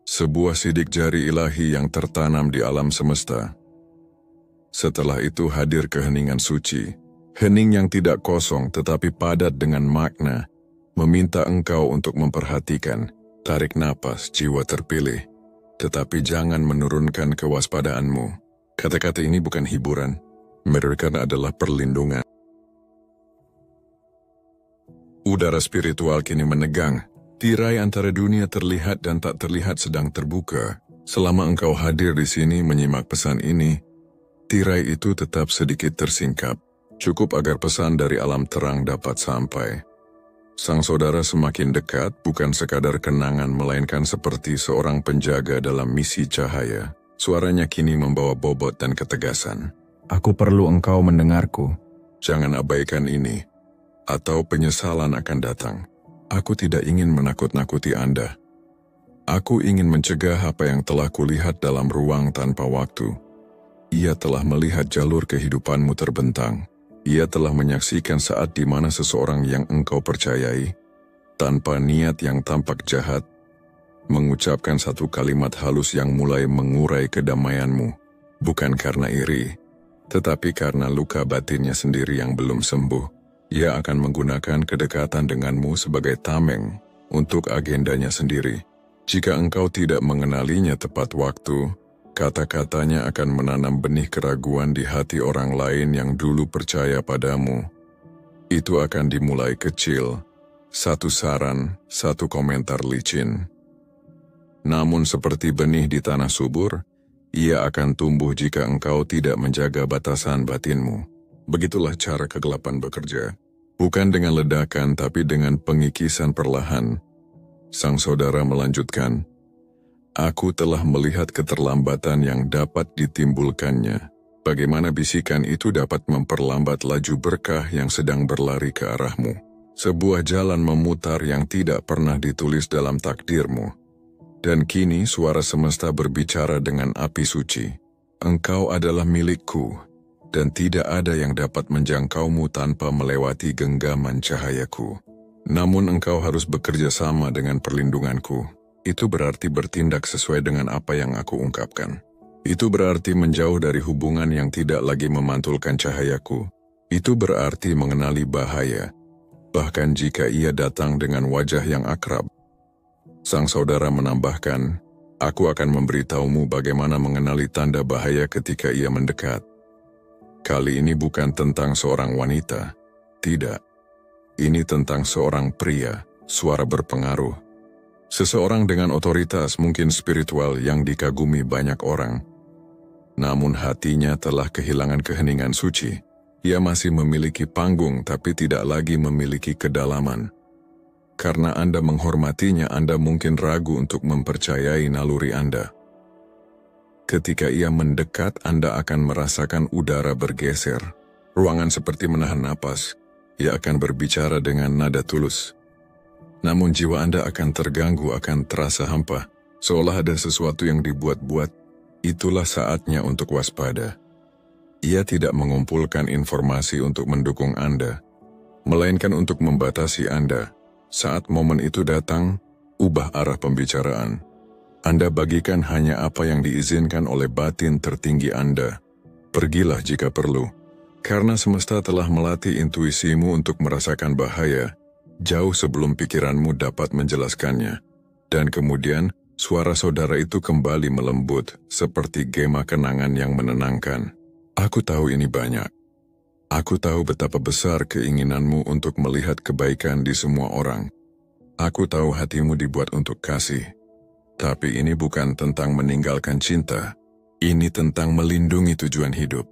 Sebuah sidik jari ilahi yang tertanam di alam semesta. Setelah itu hadir keheningan suci, hening yang tidak kosong tetapi padat dengan makna, meminta engkau untuk memperhatikan, tarik napas jiwa terpilih, tetapi jangan menurunkan kewaspadaanmu. Kata-kata ini bukan hiburan, mereka adalah perlindungan. Udara spiritual kini menegang, tirai antara dunia terlihat dan tak terlihat sedang terbuka. Selama engkau hadir di sini menyimak pesan ini, tirai itu tetap sedikit tersingkap, cukup agar pesan dari alam terang dapat sampai. Sang saudara semakin dekat, bukan sekadar kenangan melainkan seperti seorang penjaga dalam misi cahaya. Suaranya kini membawa bobot dan ketegasan. Aku perlu engkau mendengarku. Jangan abaikan ini, atau penyesalan akan datang. Aku tidak ingin menakut-nakuti Anda. Aku ingin mencegah apa yang telah kulihat dalam ruang tanpa waktu. Ia telah melihat jalur kehidupanmu terbentang. Ia telah menyaksikan saat di mana seseorang yang engkau percayai, tanpa niat yang tampak jahat, mengucapkan satu kalimat halus yang mulai mengurai kedamaianmu, bukan karena iri, tetapi karena luka batinnya sendiri yang belum sembuh. Ia akan menggunakan kedekatan denganmu sebagai tameng untuk agendanya sendiri. Jika engkau tidak mengenalinya tepat waktu, kata-katanya akan menanam benih keraguan di hati orang lain yang dulu percaya padamu. Itu akan dimulai kecil, satu saran, satu komentar licin. Namun seperti benih di tanah subur, ia akan tumbuh jika engkau tidak menjaga batasan batinmu. Begitulah cara kegelapan bekerja. Bukan dengan ledakan tapi dengan pengikisan perlahan. Sang saudara melanjutkan, aku telah melihat keterlambatan yang dapat ditimbulkannya. Bagaimana bisikan itu dapat memperlambat laju berkah yang sedang berlari ke arahmu. Sebuah jalan memutar yang tidak pernah ditulis dalam takdirmu. Dan kini suara semesta berbicara dengan api suci. Engkau adalah milikku, dan tidak ada yang dapat menjangkaumu tanpa melewati genggaman cahayaku. Namun engkau harus bekerja sama dengan perlindunganku. Itu berarti bertindak sesuai dengan apa yang aku ungkapkan. Itu berarti menjauh dari hubungan yang tidak lagi memantulkan cahayaku. Itu berarti mengenali bahaya, bahkan jika ia datang dengan wajah yang akrab. Sang saudara menambahkan, aku akan memberitahumu bagaimana mengenali tanda bahaya ketika ia mendekat. Kali ini bukan tentang seorang wanita, tidak. Ini tentang seorang pria, suara berpengaruh. Seseorang dengan otoritas mungkin spiritual yang dikagumi banyak orang. Namun hatinya telah kehilangan keheningan suci. Ia masih memiliki panggung tapi tidak lagi memiliki kedalaman. Karena Anda menghormatinya, Anda mungkin ragu untuk mempercayai naluri Anda. Ketika ia mendekat, Anda akan merasakan udara bergeser. Ruangan seperti menahan napas. Ia akan berbicara dengan nada tulus. Namun jiwa Anda akan terganggu, akan terasa hampa, seolah ada sesuatu yang dibuat-buat. Itulah saatnya untuk waspada. Ia tidak mengumpulkan informasi untuk mendukung Anda, melainkan untuk membatasi Anda. Saat momen itu datang, ubah arah pembicaraan. Anda bagikan hanya apa yang diizinkan oleh batin tertinggi Anda. Pergilah jika perlu, karena semesta telah melatih intuisimu untuk merasakan bahaya, jauh sebelum pikiranmu dapat menjelaskannya. Dan kemudian, suara saudara itu kembali melembut, seperti gema kenangan yang menenangkan. Aku tahu ini banyak. Aku tahu betapa besar keinginanmu untuk melihat kebaikan di semua orang. Aku tahu hatimu dibuat untuk kasih. Tapi ini bukan tentang meninggalkan cinta. Ini tentang melindungi tujuan hidup.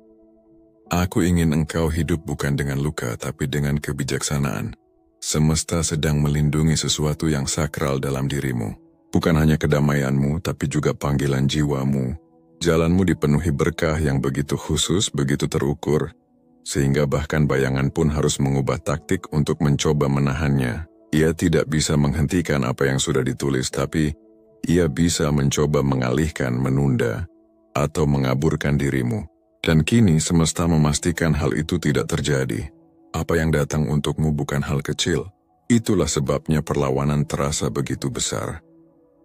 Aku ingin engkau hidup bukan dengan luka, tapi dengan kebijaksanaan. Semesta sedang melindungi sesuatu yang sakral dalam dirimu. Bukan hanya kedamaianmu, tapi juga panggilan jiwamu. Jalanmu dipenuhi berkah yang begitu khusus, begitu terukur, sehingga bahkan bayangan pun harus mengubah taktik untuk mencoba menahannya. Ia tidak bisa menghentikan apa yang sudah ditulis, tapi ia bisa mencoba mengalihkan, menunda, atau mengaburkan dirimu. Dan kini semesta memastikan hal itu tidak terjadi. Apa yang datang untukmu bukan hal kecil. Itulah sebabnya perlawanan terasa begitu besar.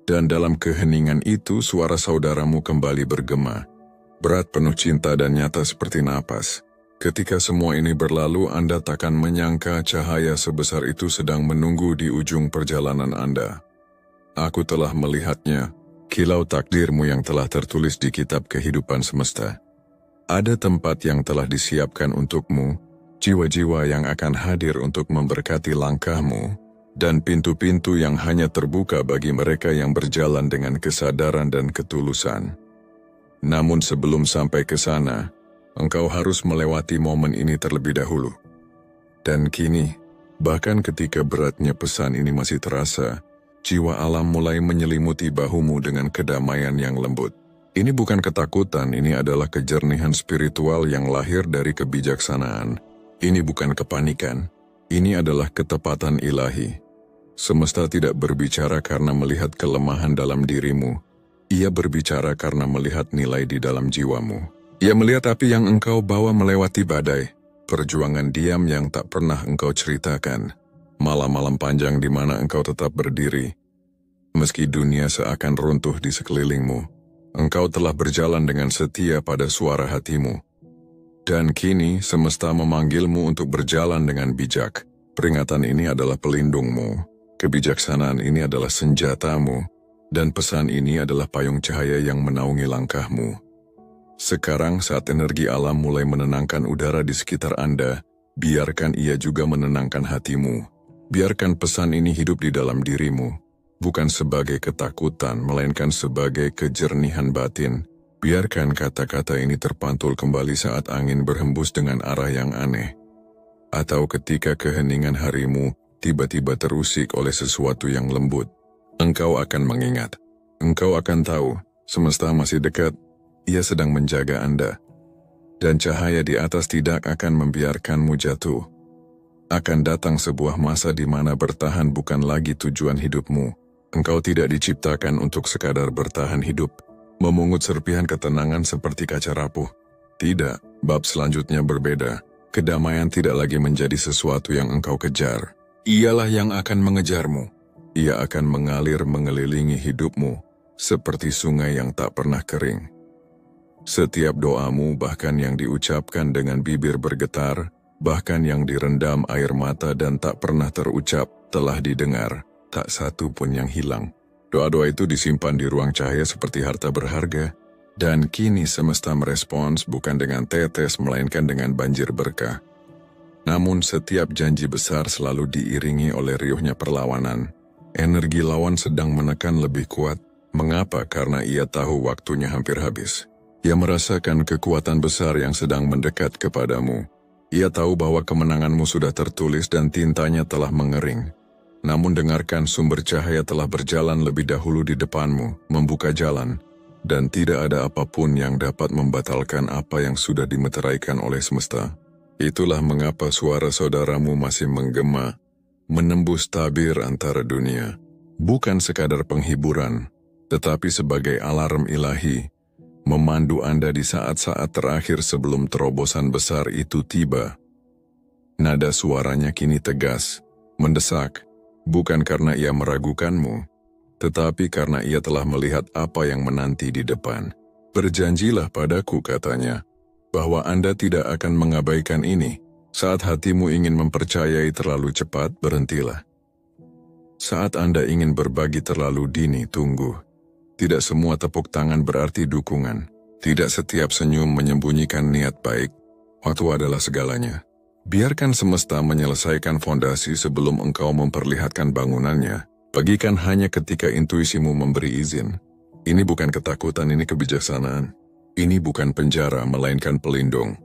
Dan dalam keheningan itu suara saudaramu kembali bergema. Berat, penuh cinta dan nyata seperti napas. Ketika semua ini berlalu, Anda takkan menyangka cahaya sebesar itu sedang menunggu di ujung perjalanan Anda. Aku telah melihatnya, kilau takdirmu yang telah tertulis di kitab kehidupan semesta. Ada tempat yang telah disiapkan untukmu, jiwa-jiwa yang akan hadir untuk memberkati langkahmu, dan pintu-pintu yang hanya terbuka bagi mereka yang berjalan dengan kesadaran dan ketulusan. Namun sebelum sampai ke sana, engkau harus melewati momen ini terlebih dahulu. Dan kini, bahkan ketika beratnya pesan ini masih terasa, jiwa alam mulai menyelimuti bahumu dengan kedamaian yang lembut. Ini bukan ketakutan, ini adalah kejernihan spiritual yang lahir dari kebijaksanaan. Ini bukan kepanikan, ini adalah ketepatan ilahi. Semesta tidak berbicara karena melihat kelemahan dalam dirimu. Ia berbicara karena melihat nilai di dalam jiwamu. Ia melihat api yang engkau bawa melewati badai, perjuangan diam yang tak pernah engkau ceritakan, malam-malam panjang di mana engkau tetap berdiri. Meski dunia seakan runtuh di sekelilingmu, engkau telah berjalan dengan setia pada suara hatimu. Dan kini semesta memanggilmu untuk berjalan dengan bijak. Peringatan ini adalah pelindungmu. Kebijaksanaan ini adalah senjatamu, dan pesan ini adalah payung cahaya yang menaungi langkahmu. Sekarang saat energi alam mulai menenangkan udara di sekitar Anda, biarkan ia juga menenangkan hatimu. Biarkan pesan ini hidup di dalam dirimu, bukan sebagai ketakutan, melainkan sebagai kejernihan batin. Biarkan kata-kata ini terpantul kembali saat angin berhembus dengan arah yang aneh. Atau ketika keheningan harimu tiba-tiba terusik oleh sesuatu yang lembut. Engkau akan mengingat. Engkau akan tahu, semesta masih dekat. Ia sedang menjaga Anda. Dan cahaya di atas tidak akan membiarkanmu jatuh. Akan datang sebuah masa di mana bertahan bukan lagi tujuan hidupmu. Engkau tidak diciptakan untuk sekadar bertahan hidup, memungut serpihan ketenangan seperti kaca rapuh. Tidak, bab selanjutnya berbeda. Kedamaian tidak lagi menjadi sesuatu yang engkau kejar. Ialah yang akan mengejarmu. Ia akan mengalir mengelilingi hidupmu, seperti sungai yang tak pernah kering. Setiap doamu, bahkan yang diucapkan dengan bibir bergetar, bahkan yang direndam air mata dan tak pernah terucap, telah didengar, tak satu pun yang hilang. Doa-doa itu disimpan di ruang cahaya seperti harta berharga, dan kini semesta merespons bukan dengan tetes, melainkan dengan banjir berkah. Namun setiap janji besar selalu diiringi oleh riuhnya perlawanan. Energi lawan sedang menekan lebih kuat. Mengapa? Karena ia tahu waktunya hampir habis. Ia merasakan kekuatan besar yang sedang mendekat kepadamu. Ia tahu bahwa kemenanganmu sudah tertulis dan tintanya telah mengering. Namun dengarkan, sumber cahaya telah berjalan lebih dahulu di depanmu, membuka jalan. Dan tidak ada apapun yang dapat membatalkan apa yang sudah dimeteraikan oleh semesta. Itulah mengapa suara saudaramu masih menggema, menembus tabir antara dunia. Bukan sekadar penghiburan, tetapi sebagai alarm ilahi. memandu Anda di saat-saat terakhir sebelum terobosan besar itu tiba. Nada suaranya kini tegas, mendesak, bukan karena ia meragukanmu, tetapi karena ia telah melihat apa yang menanti di depan. Berjanjilah padaku, katanya, bahwa Anda tidak akan mengabaikan ini. Saat hatimu ingin mempercayai terlalu cepat, berhentilah. Saat Anda ingin berbagi terlalu dini, tunggu. Tidak semua tepuk tangan berarti dukungan. Tidak setiap senyum menyembunyikan niat baik. Waktu adalah segalanya. Biarkan semesta menyelesaikan fondasi sebelum engkau memperlihatkan bangunannya. Bagikan hanya ketika intuisimu memberi izin. Ini bukan ketakutan, ini kebijaksanaan. Ini bukan penjara, melainkan pelindung.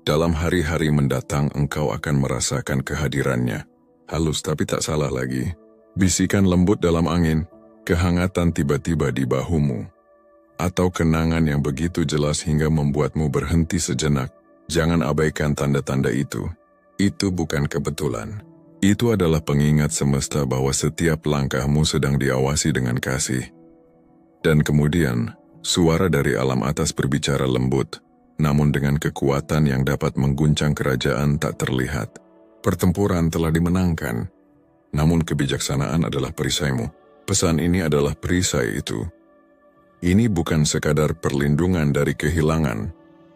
Dalam hari-hari mendatang engkau akan merasakan kehadirannya. Halus tapi tak salah lagi. Bisikan lembut dalam angin, kehangatan tiba-tiba di bahumu. Atau kenangan yang begitu jelas hingga membuatmu berhenti sejenak. Jangan abaikan tanda-tanda itu. Itu bukan kebetulan. Itu adalah pengingat semesta bahwa setiap langkahmu sedang diawasi dengan kasih. Dan kemudian, suara dari alam atas berbicara lembut, namun dengan kekuatan yang dapat mengguncang kerajaan tak terlihat. Pertempuran telah dimenangkan, namun kebijaksanaan adalah perisaimu. Pesan ini adalah perisai itu. Ini bukan sekadar perlindungan dari kehilangan,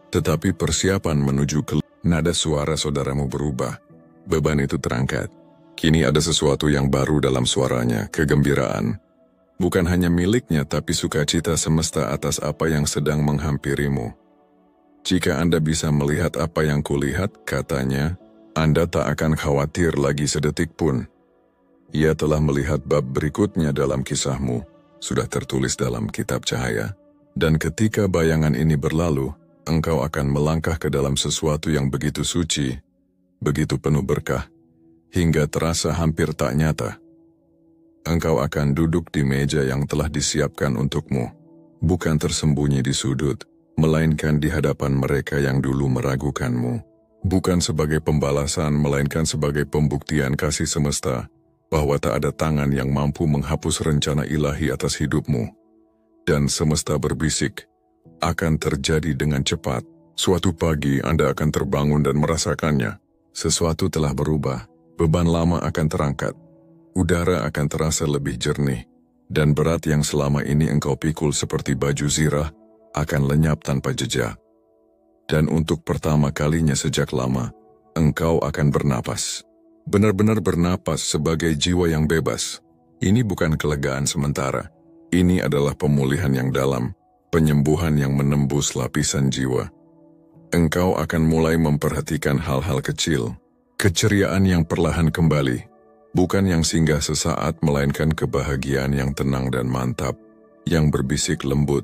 tetapi persiapan menuju ke... Nada suara saudaramu berubah. Beban itu terangkat. Kini ada sesuatu yang baru dalam suaranya, kegembiraan. Bukan hanya miliknya, tapi sukacita semesta atas apa yang sedang menghampirimu. Jika Anda bisa melihat apa yang kulihat, katanya, Anda tak akan khawatir lagi sedetik pun. Ia telah melihat bab berikutnya dalam kisahmu, sudah tertulis dalam kitab cahaya. Dan ketika bayangan ini berlalu, engkau akan melangkah ke dalam sesuatu yang begitu suci, begitu penuh berkah, hingga terasa hampir tak nyata. Engkau akan duduk di meja yang telah disiapkan untukmu, bukan tersembunyi di sudut, melainkan di hadapan mereka yang dulu meragukanmu. Bukan sebagai pembalasan, melainkan sebagai pembuktian kasih semesta, bahwa tak ada tangan yang mampu menghapus rencana ilahi atas hidupmu. Dan semesta berbisik, akan terjadi dengan cepat. Suatu pagi Anda akan terbangun dan merasakannya. Sesuatu telah berubah, beban lama akan terangkat. Udara akan terasa lebih jernih, dan berat yang selama ini engkau pikul seperti baju zirah, akan lenyap tanpa jejak. Dan untuk pertama kalinya sejak lama, engkau akan bernapas. Benar-benar bernapas sebagai jiwa yang bebas. Ini bukan kelegaan sementara. Ini adalah pemulihan yang dalam, penyembuhan yang menembus lapisan jiwa. Engkau akan mulai memperhatikan hal-hal kecil, keceriaan yang perlahan kembali. Bukan yang singgah sesaat, melainkan kebahagiaan yang tenang dan mantap, yang berbisik lembut,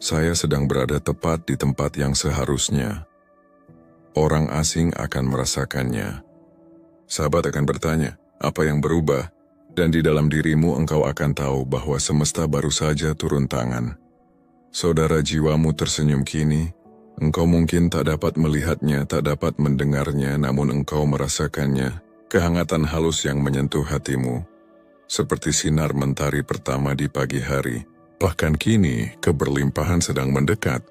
saya sedang berada tepat di tempat yang seharusnya. Orang asing akan merasakannya. Sahabat akan bertanya, apa yang berubah? Dan di dalam dirimu engkau akan tahu bahwa semesta baru saja turun tangan. Saudara jiwamu tersenyum kini, engkau mungkin tak dapat melihatnya, tak dapat mendengarnya, namun engkau merasakannya. Kehangatan halus yang menyentuh hatimu, seperti sinar mentari pertama di pagi hari. Bahkan kini, keberlimpahan sedang mendekat.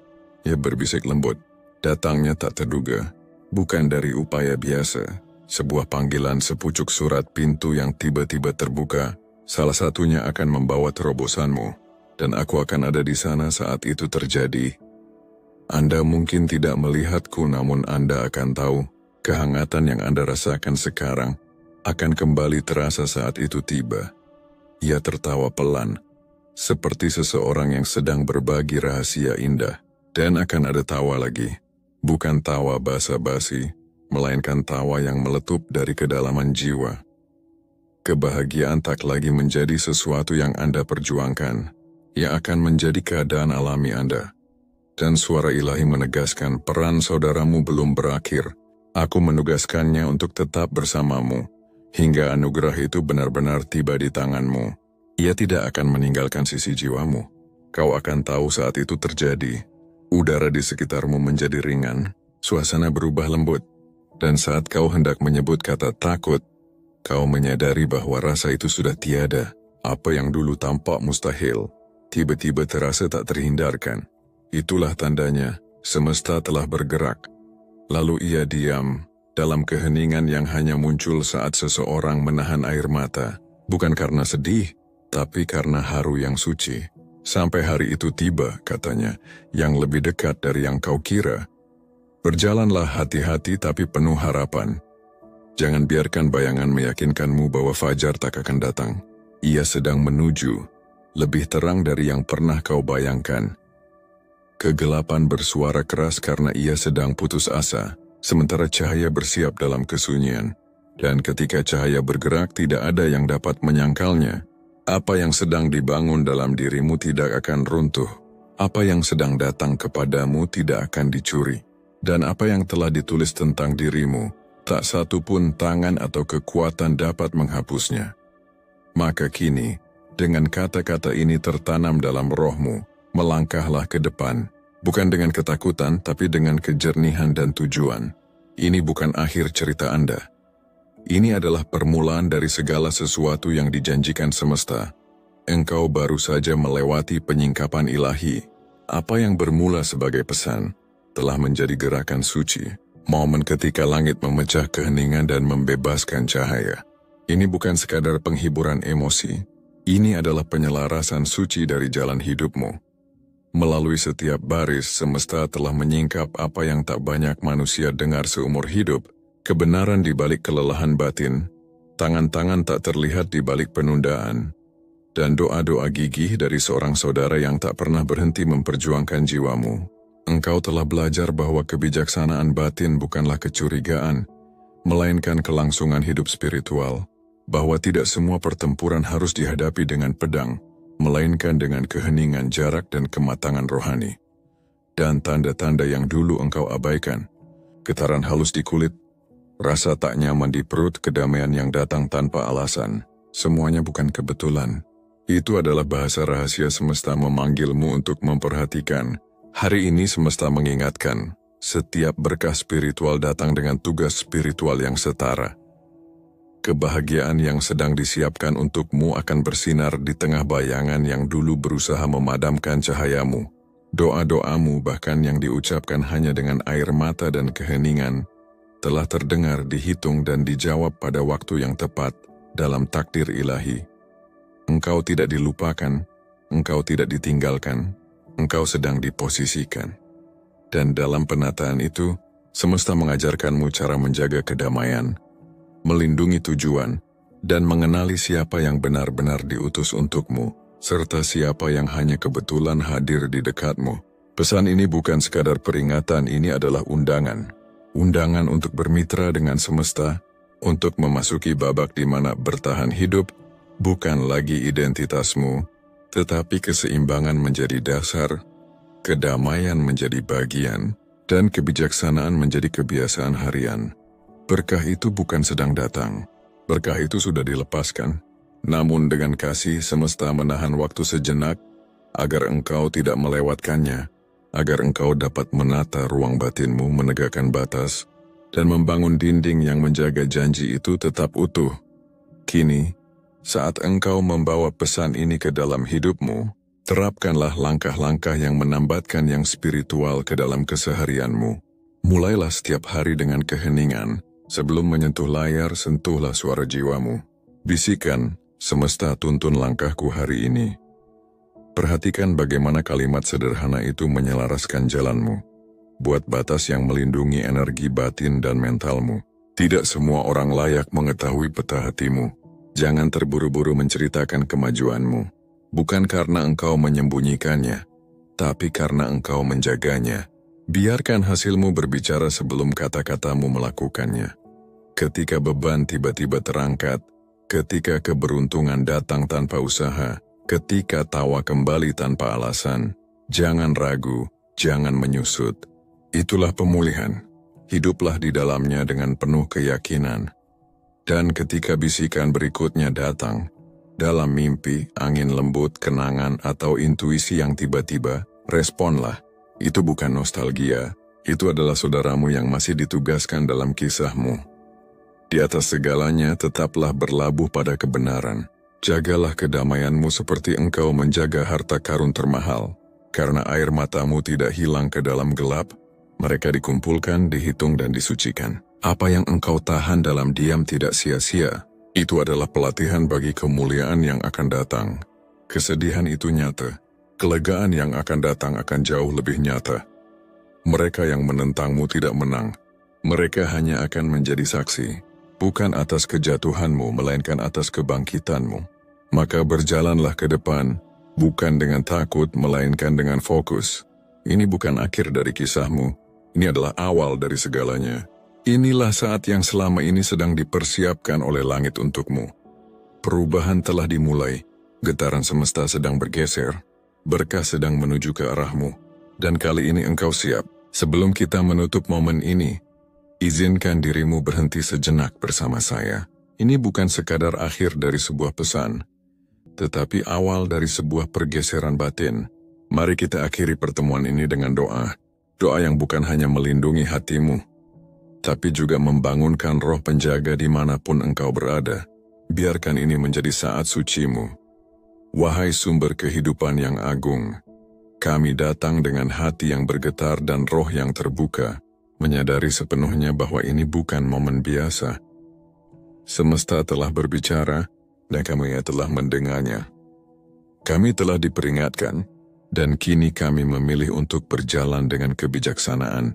Ia berbisik lembut, datangnya tak terduga, bukan dari upaya biasa. Sebuah panggilan sepucuk surat pintu yang tiba-tiba terbuka, salah satunya akan membawa terobosanmu, dan aku akan ada di sana saat itu terjadi. Anda mungkin tidak melihatku, namun Anda akan tahu. Kehangatan yang Anda rasakan sekarang akan kembali terasa saat itu tiba. Ia tertawa pelan, seperti seseorang yang sedang berbagi rahasia indah. Dan akan ada tawa lagi, bukan tawa basa-basi, melainkan tawa yang meletup dari kedalaman jiwa. Kebahagiaan tak lagi menjadi sesuatu yang Anda perjuangkan, ia akan menjadi keadaan alami Anda. Dan suara ilahi menegaskan peran saudaramu belum berakhir. Aku menugaskannya untuk tetap bersamamu, hingga anugerah itu benar-benar tiba di tanganmu. Ia tidak akan meninggalkan sisi jiwamu. Kau akan tahu saat itu terjadi. Udara di sekitarmu menjadi ringan, suasana berubah lembut. Dan saat kau hendak menyebut kata takut, kau menyadari bahwa rasa itu sudah tiada. Apa yang dulu tampak mustahil, tiba-tiba terasa tak terhindarkan. Itulah tandanya, semesta telah bergerak. Lalu ia diam, dalam keheningan yang hanya muncul saat seseorang menahan air mata. Bukan karena sedih, tapi karena haru yang suci. Sampai hari itu tiba, katanya, yang lebih dekat dari yang kau kira. Berjalanlah hati-hati tapi penuh harapan. Jangan biarkan bayangan meyakinkanmu bahwa fajar tak akan datang. Ia sedang menuju, lebih terang dari yang pernah kau bayangkan. Kegelapan bersuara keras karena ia sedang putus asa, sementara cahaya bersiap dalam kesunyian. Dan ketika cahaya bergerak tidak ada yang dapat menyangkalnya. Apa yang sedang dibangun dalam dirimu tidak akan runtuh. Apa yang sedang datang kepadamu tidak akan dicuri. Dan apa yang telah ditulis tentang dirimu, tak satu pun tangan atau kekuatan dapat menghapusnya. Maka kini, dengan kata-kata ini tertanam dalam rohmu, melangkahlah ke depan, bukan dengan ketakutan tapi dengan kejernihan dan tujuan. Ini bukan akhir cerita Anda. Ini adalah permulaan dari segala sesuatu yang dijanjikan semesta. Engkau baru saja melewati penyingkapan ilahi. Apa yang bermula sebagai pesan, telah menjadi gerakan suci. Momen ketika langit memecah keheningan dan membebaskan cahaya. Ini bukan sekadar penghiburan emosi. Ini adalah penyelarasan suci dari jalan hidupmu. Melalui setiap baris, semesta telah menyingkap apa yang tak banyak manusia dengar seumur hidup. Kebenaran di balik kelelahan batin, tangan-tangan tak terlihat di balik penundaan, dan doa-doa gigih dari seorang saudara yang tak pernah berhenti memperjuangkan jiwamu. Engkau telah belajar bahwa kebijaksanaan batin bukanlah kecurigaan, melainkan kelangsungan hidup spiritual. Bahwa tidak semua pertempuran harus dihadapi dengan pedang, melainkan dengan keheningan jarak dan kematangan rohani. Dan tanda-tanda yang dulu engkau abaikan, getaran halus di kulit, rasa tak nyaman di perut, kedamaian yang datang tanpa alasan, semuanya bukan kebetulan. Itu adalah bahasa rahasia semesta memanggilmu untuk memperhatikan. Hari ini semesta mengingatkan, setiap berkah spiritual datang dengan tugas spiritual yang setara. Kebahagiaan yang sedang disiapkan untukmu akan bersinar di tengah bayangan yang dulu berusaha memadamkan cahayamu. Doa-doamu bahkan yang diucapkan hanya dengan air mata dan keheningan, telah terdengar, dihitung dan dijawab pada waktu yang tepat dalam takdir ilahi. Engkau tidak dilupakan, engkau tidak ditinggalkan, engkau sedang diposisikan. Dan dalam penataan itu, semesta mengajarkanmu cara menjaga kedamaian, melindungi tujuan, dan mengenali siapa yang benar-benar diutus untukmu, serta siapa yang hanya kebetulan hadir di dekatmu. Pesan ini bukan sekadar peringatan, ini adalah undangan. Undangan untuk bermitra dengan semesta, untuk memasuki babak di mana bertahan hidup, bukan lagi identitasmu, tetapi keseimbangan menjadi dasar, kedamaian menjadi bagian, dan kebijaksanaan menjadi kebiasaan harian. Berkah itu bukan sedang datang, berkah itu sudah dilepaskan. Namun dengan kasih semesta menahan waktu sejenak, agar engkau tidak melewatkannya, agar engkau dapat menata ruang batinmu, menegakkan batas, dan membangun dinding yang menjaga janji itu tetap utuh. Kini, saat engkau membawa pesan ini ke dalam hidupmu, terapkanlah langkah-langkah yang menambatkan yang spiritual ke dalam keseharianmu. Mulailah setiap hari dengan keheningan. Sebelum menyentuh layar, sentuhlah suara jiwamu. Bisikan, semesta tuntun langkahku hari ini. Perhatikan bagaimana kalimat sederhana itu menyelaraskan jalanmu. Buat batas yang melindungi energi batin dan mentalmu. Tidak semua orang layak mengetahui peta hatimu. Jangan terburu-buru menceritakan kemajuanmu. Bukan karena engkau menyembunyikannya, tapi karena engkau menjaganya. Biarkan hasilmu berbicara sebelum kata-katamu melakukannya. Ketika beban tiba-tiba terangkat, ketika keberuntungan datang tanpa usaha, ketika tawa kembali tanpa alasan, jangan ragu, jangan menyusut. Itulah pemulihan. Hiduplah di dalamnya dengan penuh keyakinan. Dan ketika bisikan berikutnya datang, dalam mimpi, angin lembut, kenangan, atau intuisi yang tiba-tiba, responlah. Itu bukan nostalgia, itu adalah saudaramu yang masih ditugaskan dalam kisahmu. Di atas segalanya, tetaplah berlabuh pada kebenaran. Jagalah kedamaianmu seperti engkau menjaga harta karun termahal. Karena air matamu tidak hilang ke dalam gelap, mereka dikumpulkan, dihitung dan disucikan. Apa yang engkau tahan dalam diam tidak sia-sia. Itu adalah pelatihan bagi kemuliaan yang akan datang. Kesedihan itu nyata. Kelegaan yang akan datang akan jauh lebih nyata. Mereka yang menentangmu tidak menang. Mereka hanya akan menjadi saksi. Bukan atas kejatuhanmu, melainkan atas kebangkitanmu. Maka berjalanlah ke depan, bukan dengan takut, melainkan dengan fokus. Ini bukan akhir dari kisahmu. Ini adalah awal dari segalanya. Inilah saat yang selama ini sedang dipersiapkan oleh langit untukmu. Perubahan telah dimulai, getaran semesta sedang bergeser, berkah sedang menuju ke arahmu, dan kali ini engkau siap. Sebelum kita menutup momen ini, izinkan dirimu berhenti sejenak bersama saya. Ini bukan sekadar akhir dari sebuah pesan, tetapi awal dari sebuah pergeseran batin. Mari kita akhiri pertemuan ini dengan doa. Doa yang bukan hanya melindungi hatimu, tapi juga membangunkan roh penjaga dimanapun engkau berada. Biarkan ini menjadi saat sucimu. Wahai sumber kehidupan yang agung, kami datang dengan hati yang bergetar dan roh yang terbuka, menyadari sepenuhnya bahwa ini bukan momen biasa. Semesta telah berbicara, dan kami telah mendengarnya. Kami telah diperingatkan, dan kini kami memilih untuk berjalan dengan kebijaksanaan.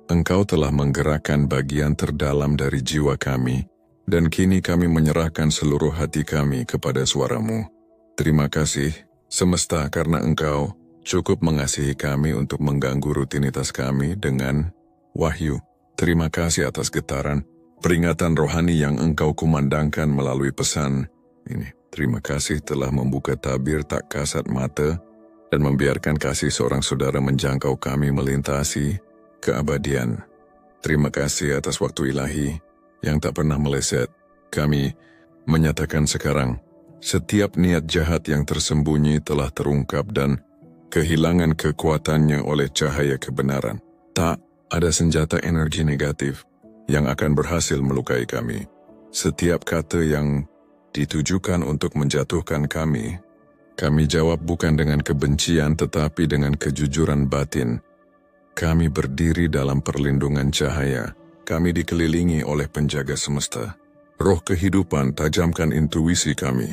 Engkau telah menggerakkan bagian terdalam dari jiwa kami, dan kini kami menyerahkan seluruh hati kami kepada suaramu. Terima kasih, semesta, karena engkau cukup mengasihi kami untuk mengganggu rutinitas kami dengan wahyu. Terima kasih atas getaran, peringatan rohani yang engkau kumandangkan melalui pesan ini. Terima kasih telah membuka tabir tak kasat mata, dan membiarkan kasih seorang saudara menjangkau kami melintasi keabadian. Terima kasih atas waktu ilahi yang tak pernah meleset. Kami menyatakan sekarang, setiap niat jahat yang tersembunyi telah terungkap dan kehilangan kekuatannya oleh cahaya kebenaran. Tak ada senjata energi negatif yang akan berhasil melukai kami. Setiap kata yang ditujukan untuk menjatuhkan kami jawab bukan dengan kebencian tetapi dengan kejujuran batin. Kami berdiri dalam perlindungan cahaya. Kami dikelilingi oleh penjaga semesta. Roh kehidupan tajamkan intuisi kami.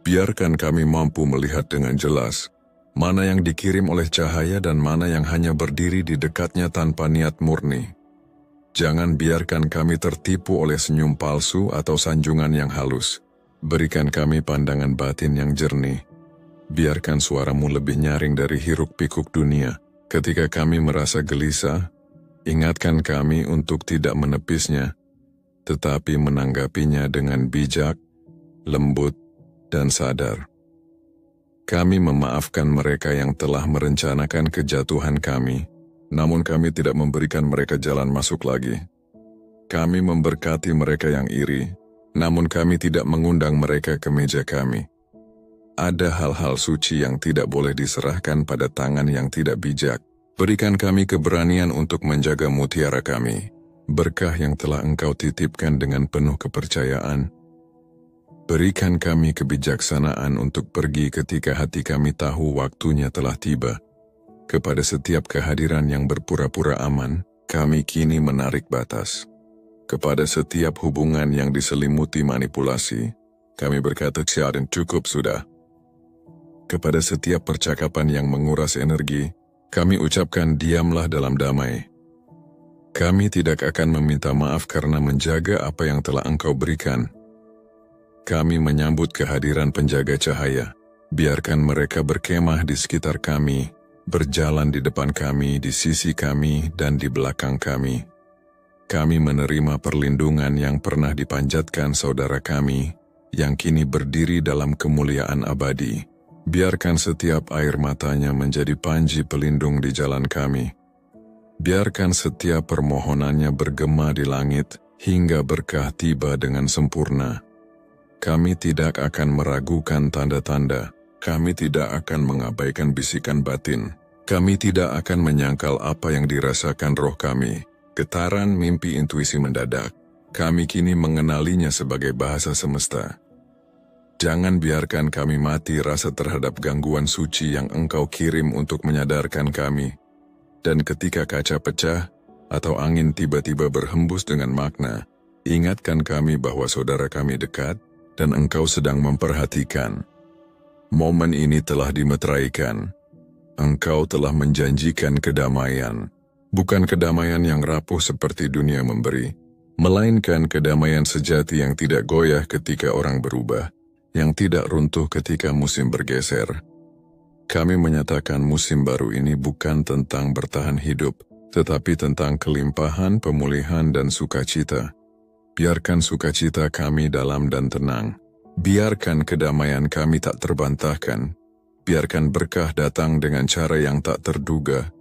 Biarkan kami mampu melihat dengan jelas mana yang dikirim oleh cahaya dan mana yang hanya berdiri di dekatnya tanpa niat murni. Jangan biarkan kami tertipu oleh senyum palsu atau sanjungan yang halus. Berikan kami pandangan batin yang jernih. Biarkan suaramu lebih nyaring dari hiruk-pikuk dunia. Ketika kami merasa gelisah, ingatkan kami untuk tidak menepisnya, tetapi menanggapinya dengan bijak, lembut, dan sadar. Kami memaafkan mereka yang telah merencanakan kejatuhan kami, namun kami tidak memberikan mereka jalan masuk lagi. Kami memberkati mereka yang iri, namun kami tidak mengundang mereka ke meja kami. Ada hal-hal suci yang tidak boleh diserahkan pada tangan yang tidak bijak. Berikan kami keberanian untuk menjaga mutiara kami, berkah yang telah Engkau titipkan dengan penuh kepercayaan. Berikan kami kebijaksanaan untuk pergi ketika hati kami tahu waktunya telah tiba. Kepada setiap kehadiran yang berpura-pura aman, kami kini menarik batas. Kepada setiap hubungan yang diselimuti manipulasi, kami berkata dan cukup sudah. Kepada setiap percakapan yang menguras energi, kami ucapkan diamlah dalam damai. Kami tidak akan meminta maaf karena menjaga apa yang telah Engkau berikan. Kami menyambut kehadiran penjaga cahaya. Biarkan mereka berkemah di sekitar kami, berjalan di depan kami, di sisi kami, dan di belakang kami. Kami menerima perlindungan yang pernah dipanjatkan saudara kami, yang kini berdiri dalam kemuliaan abadi. Biarkan setiap air matanya menjadi panji pelindung di jalan kami. Biarkan setiap permohonannya bergema di langit, hingga berkah tiba dengan sempurna. Kami tidak akan meragukan tanda-tanda. Kami tidak akan mengabaikan bisikan batin. Kami tidak akan menyangkal apa yang dirasakan roh kami. Getaran mimpi intuisi mendadak. Kami kini mengenalinya sebagai bahasa semesta. Jangan biarkan kami mati rasa terhadap gangguan suci yang Engkau kirim untuk menyadarkan kami. Dan ketika kaca pecah atau angin tiba-tiba berhembus dengan makna, ingatkan kami bahwa saudara kami dekat dan Engkau sedang memperhatikan. Momen ini telah dimeteraikan. Engkau telah menjanjikan kedamaian, bukan kedamaian yang rapuh seperti dunia memberi, melainkan kedamaian sejati yang tidak goyah ketika orang berubah, yang tidak runtuh ketika musim bergeser. Kami menyatakan musim baru ini bukan tentang bertahan hidup, tetapi tentang kelimpahan, pemulihan, dan sukacita. Biarkan sukacita kami dalam dan tenang. Biarkan kedamaian kami tak terbantahkan. Biarkan berkah datang dengan cara yang tak terduga,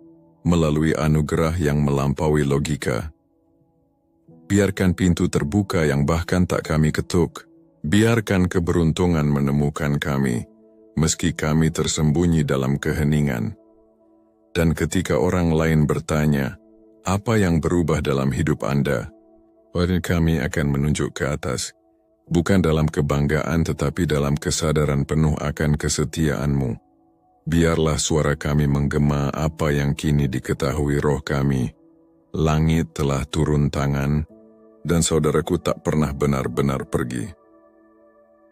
melalui anugerah yang melampaui logika. Biarkan pintu terbuka yang bahkan tak kami ketuk. Biarkan keberuntungan menemukan kami, meski kami tersembunyi dalam keheningan. Dan ketika orang lain bertanya, apa yang berubah dalam hidup Anda? Kami akan menunjuk ke atas, bukan dalam kebanggaan tetapi dalam kesadaran penuh akan kesetiaan-Mu. Biarlah suara kami menggema apa yang kini diketahui roh kami. Langit telah turun tangan, dan saudaraku tak pernah benar-benar pergi.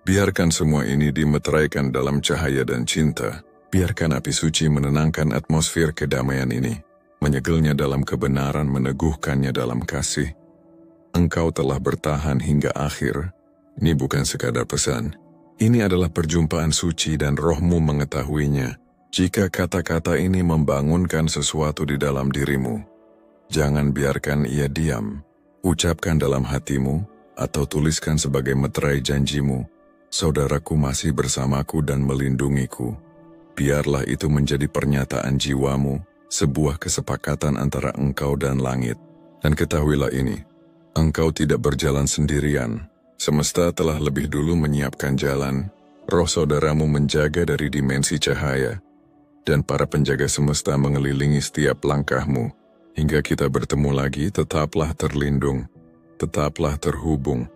Biarkan semua ini dimeteraikan dalam cahaya dan cinta. Biarkan api suci menenangkan atmosfer kedamaian ini, menyegelnya dalam kebenaran, meneguhkannya dalam kasih. Engkau telah bertahan hingga akhir. Ini bukan sekadar pesan. Ini adalah perjumpaan suci dan rohmu mengetahuinya. Jika kata-kata ini membangunkan sesuatu di dalam dirimu, jangan biarkan ia diam. Ucapkan dalam hatimu, atau tuliskan sebagai meterai janjimu, saudaraku masih bersamaku dan melindungiku. Biarlah itu menjadi pernyataan jiwamu, sebuah kesepakatan antara engkau dan langit. Dan ketahuilah ini, engkau tidak berjalan sendirian. Semesta telah lebih dulu menyiapkan jalan. Roh saudaramu menjaga dari dimensi cahaya, dan para penjaga semesta mengelilingi setiap langkahmu. Hingga kita bertemu lagi, tetaplah terlindung, tetaplah terhubung,